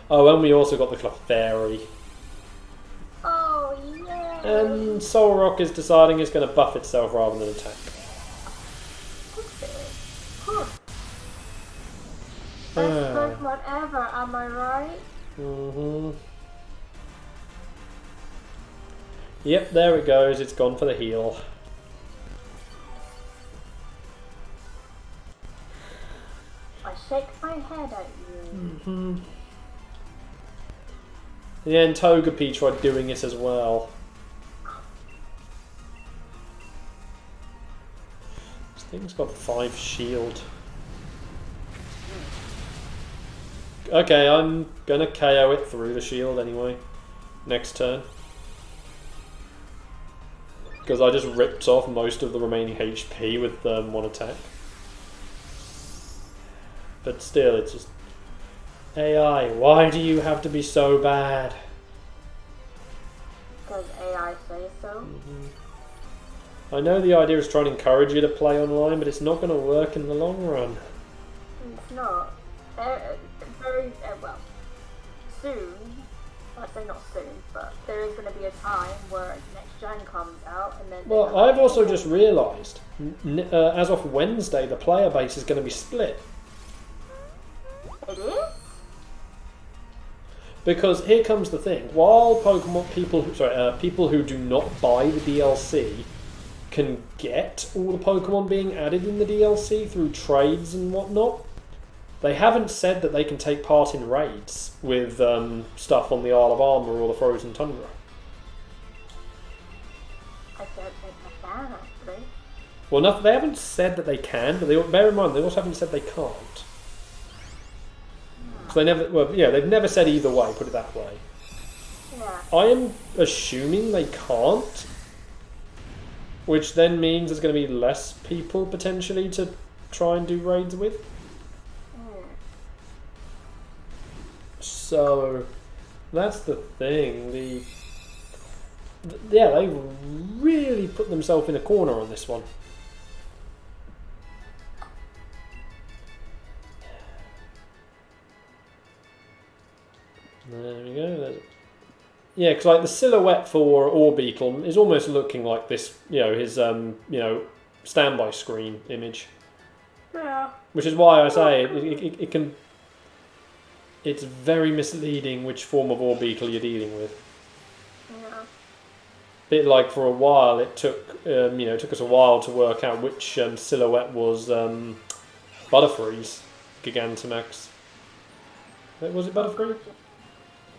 Oh, and we also got the Clefairy. Oh, yeah. And Solrock is deciding it's going to buff itself rather than attack. Best Pokemon ever, am I right? Mm-hmm. Yep, there it goes. It's gone for the heal. I shake my head at you. Yeah, and Togepi tried doing it as well. This thing's got 5 shield. Okay, I'm gonna KO it through the shield anyway. Next turn. Because I just ripped off most of the remaining HP with one attack. But still, it's just... AI, why do you have to be so bad? Because AI says so. I know the idea is trying to encourage you to play online, but it's not going to work in the long run. It's not. Well, soon, I say not soon, but there is going to be a time where next gen comes out and then... Well, I've also just realised, as of Wednesday, the player base is going to be split. It is? Because here comes the thing: while people who do not buy the DLC can get all the Pokemon being added in the DLC through trades and whatnot, they haven't said that they can take part in raids with stuff on the Isle of Armor or the Frozen Tundra. I don't think I can, actually. Well, no, they haven't said that they can, but bear in mind they also haven't said they can't. So they never, well, yeah, they've never said either way. Put it that way. Yeah. I am assuming they can't, which then means there's going to be less people potentially to try and do raids with. So that's the thing. Yeah, they really put themselves in a corner on this one. There we go. Yeah, because like the silhouette for Orbeetle is almost looking like this, his standby screen image. Yeah. Which is why I say it can. It's very misleading which form of Orbeetle you're dealing with. Yeah. Bit like for a while it took took us a while to work out which silhouette was Butterfree's Gigantamax. Was it Butterfree?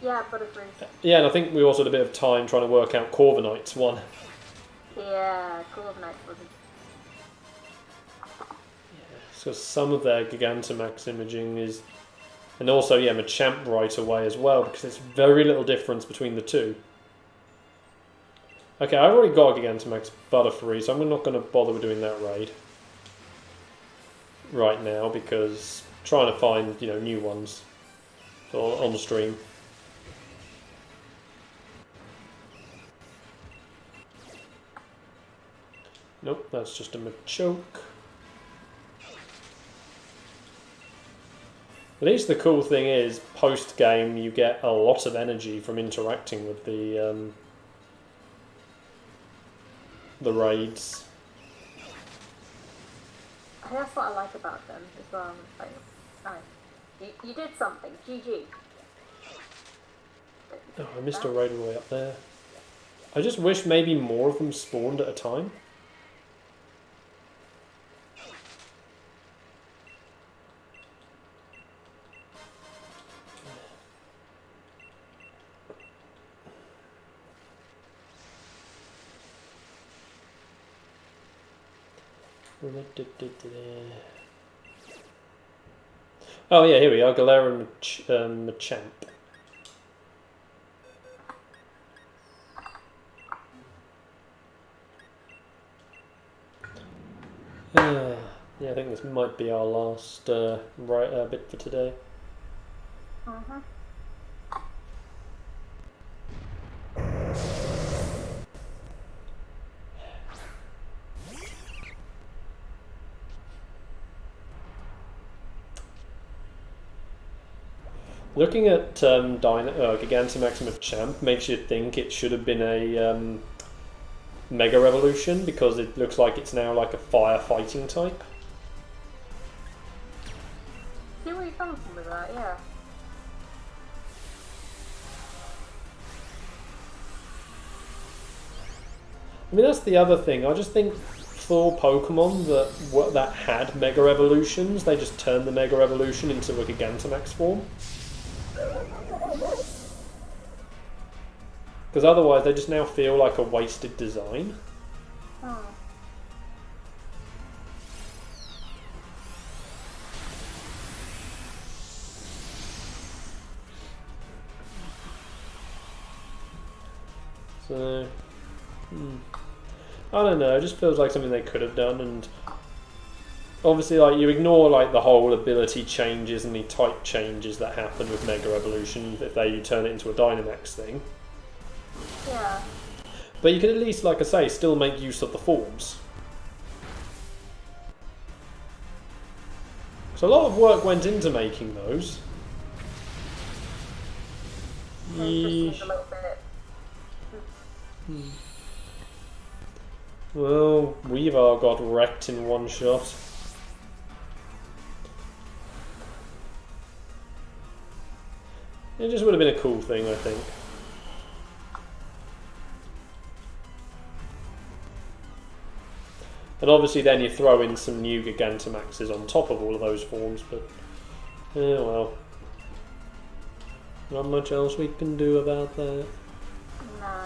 Yeah, Butterfree. Yeah, and I think we also had a bit of time trying to work out Corviknight's one. Yeah, Corviknight wasn't. Yeah, so some of their Gigantamax imaging is... And also, yeah, Machamp right away as well, because there's very little difference between the two. Okay, I've already got a Gigantamax Butterfree, so I'm not going to bother with doing that raid right now, because trying to find, new ones on the stream. Nope, that's just a Machoke. At least the cool thing is, post-game you get a lot of energy from interacting with the raids. That's what I like about them as well. Like, nice. You did something. GG. Oh, I missed a raid all the way up there. I just wish maybe more of them spawned at a time. Oh yeah, here we are, Galera and Machamp. Yeah, I think this might be our last bit for today. Uh-huh. Looking at Gigantamax Machamp makes you think it should have been a Mega Revolution, because it looks like it's now like a fire fighting type. See where you're coming from with that, yeah. I mean, that's the other thing. I just think for Pokemon that had Mega Evolutions, they just turned the Mega Evolution into a Gigantamax form. Because otherwise they just now feel like a wasted design. Oh. So, I don't know, it just feels like something they could have done, and obviously like you ignore like the whole ability changes and the type changes that happen with Mega Evolution if you turn it into a Dynamax thing. Yeah. But you could at least, like I say, still make use of the forms. So a lot of work went into making those. It just seems a little bit. Well, Weavile got wrecked in one shot. It just would have been a cool thing, I think. And obviously then you throw in some new Gigantamaxes on top of all of those forms, but... well. Not much else we can do about that. No.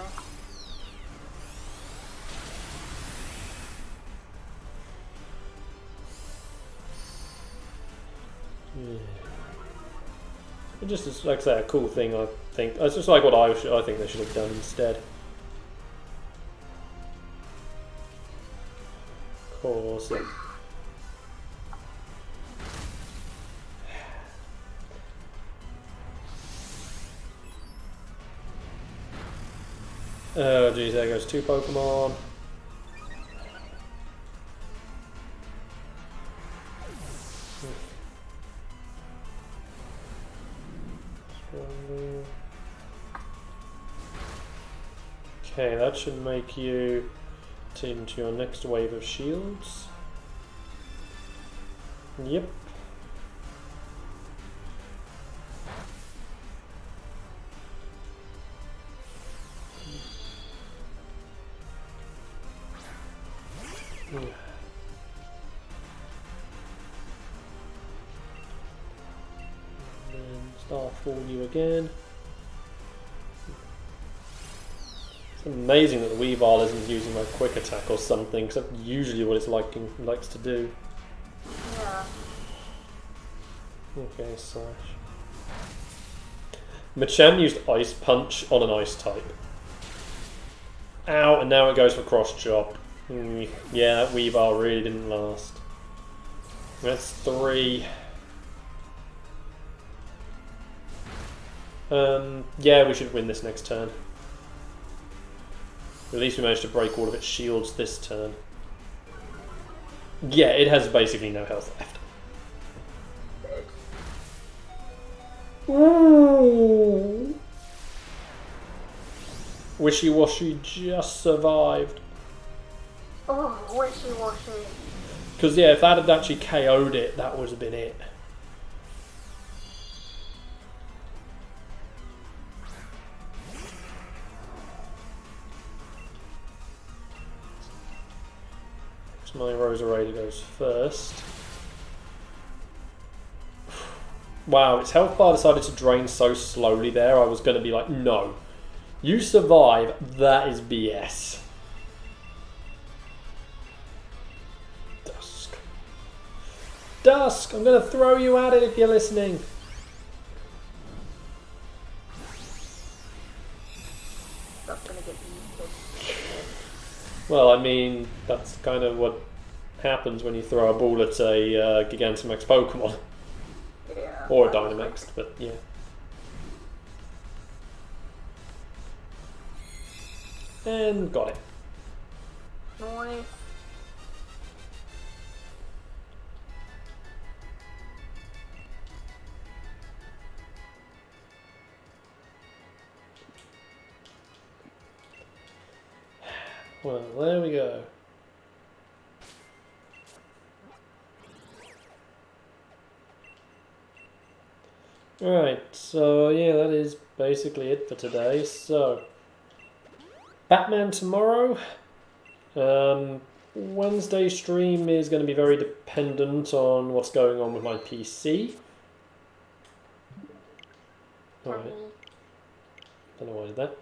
It just is, like I say, a cool thing, I think. It's just like what I think they should have done instead. Of course. Oh geez, there goes 2 Pokemon. Okay, that should make you into your next wave of shields. Yep. And Starfall you again. It's amazing that the Weavile isn't using like quick attack or something, because that's usually what it's likes to do. Yeah. Okay, slash. Machamp used Ice Punch on an Ice type. Ow, and now it goes for Cross Chop. Yeah, that Weavile really didn't last. That's 3. Yeah, we should win this next turn. At least we managed to break all of its shields this turn. Yeah, it has basically no health left. Ooh. Wishy-Washy just survived. Oh, Wishy-Washy. Because yeah, if that had actually KO'd it, that would have been it. My Roserade goes first. Wow, its health bar decided to drain so slowly there, I was going to be like, no. You survive, that is BS. Dusk. Dusk, I'm going to throw you at it if you're listening. That's gonna get eaten. Well, I mean, that's kind of what happens when you throw a ball at a Gigantamax Pokemon. Yeah. Or a Dynamax, but yeah. And got it. Nice. Well, there we go. Alright, so yeah, that is basically it for today. So, Batman tomorrow, Wednesday stream is going to be very dependent on what's going on with my PC. Alright. Don't know why I did that.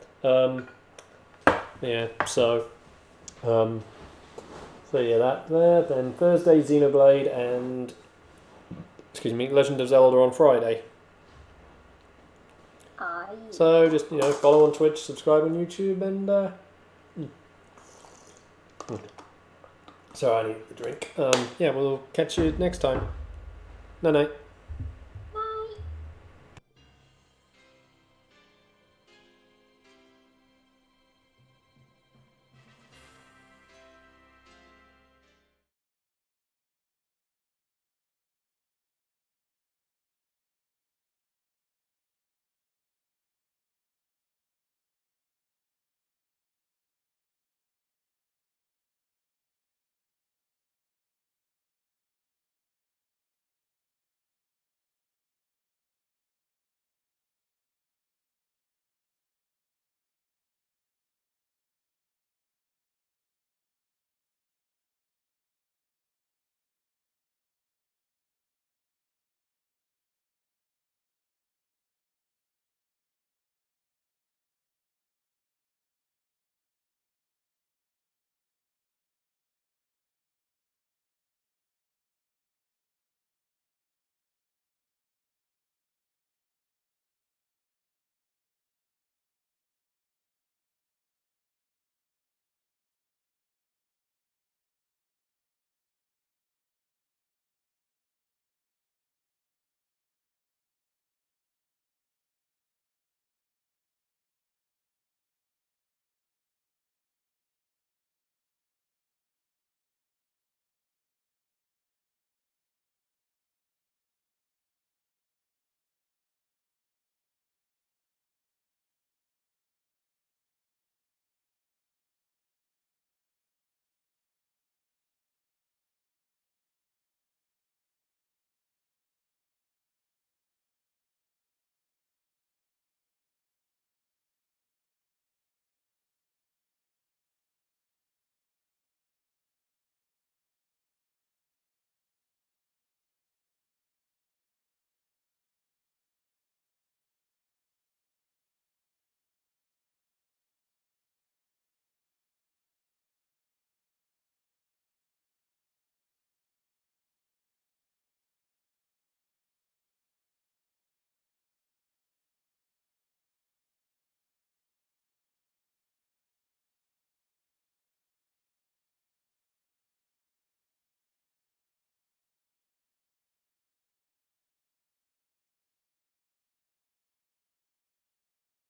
Yeah, so yeah, that there. Then Thursday, Xenoblade, and Legend of Zelda on Friday. Aye. So just follow on Twitch, subscribe on YouTube, and So I need the drink. Yeah, we'll catch you next time. Night night.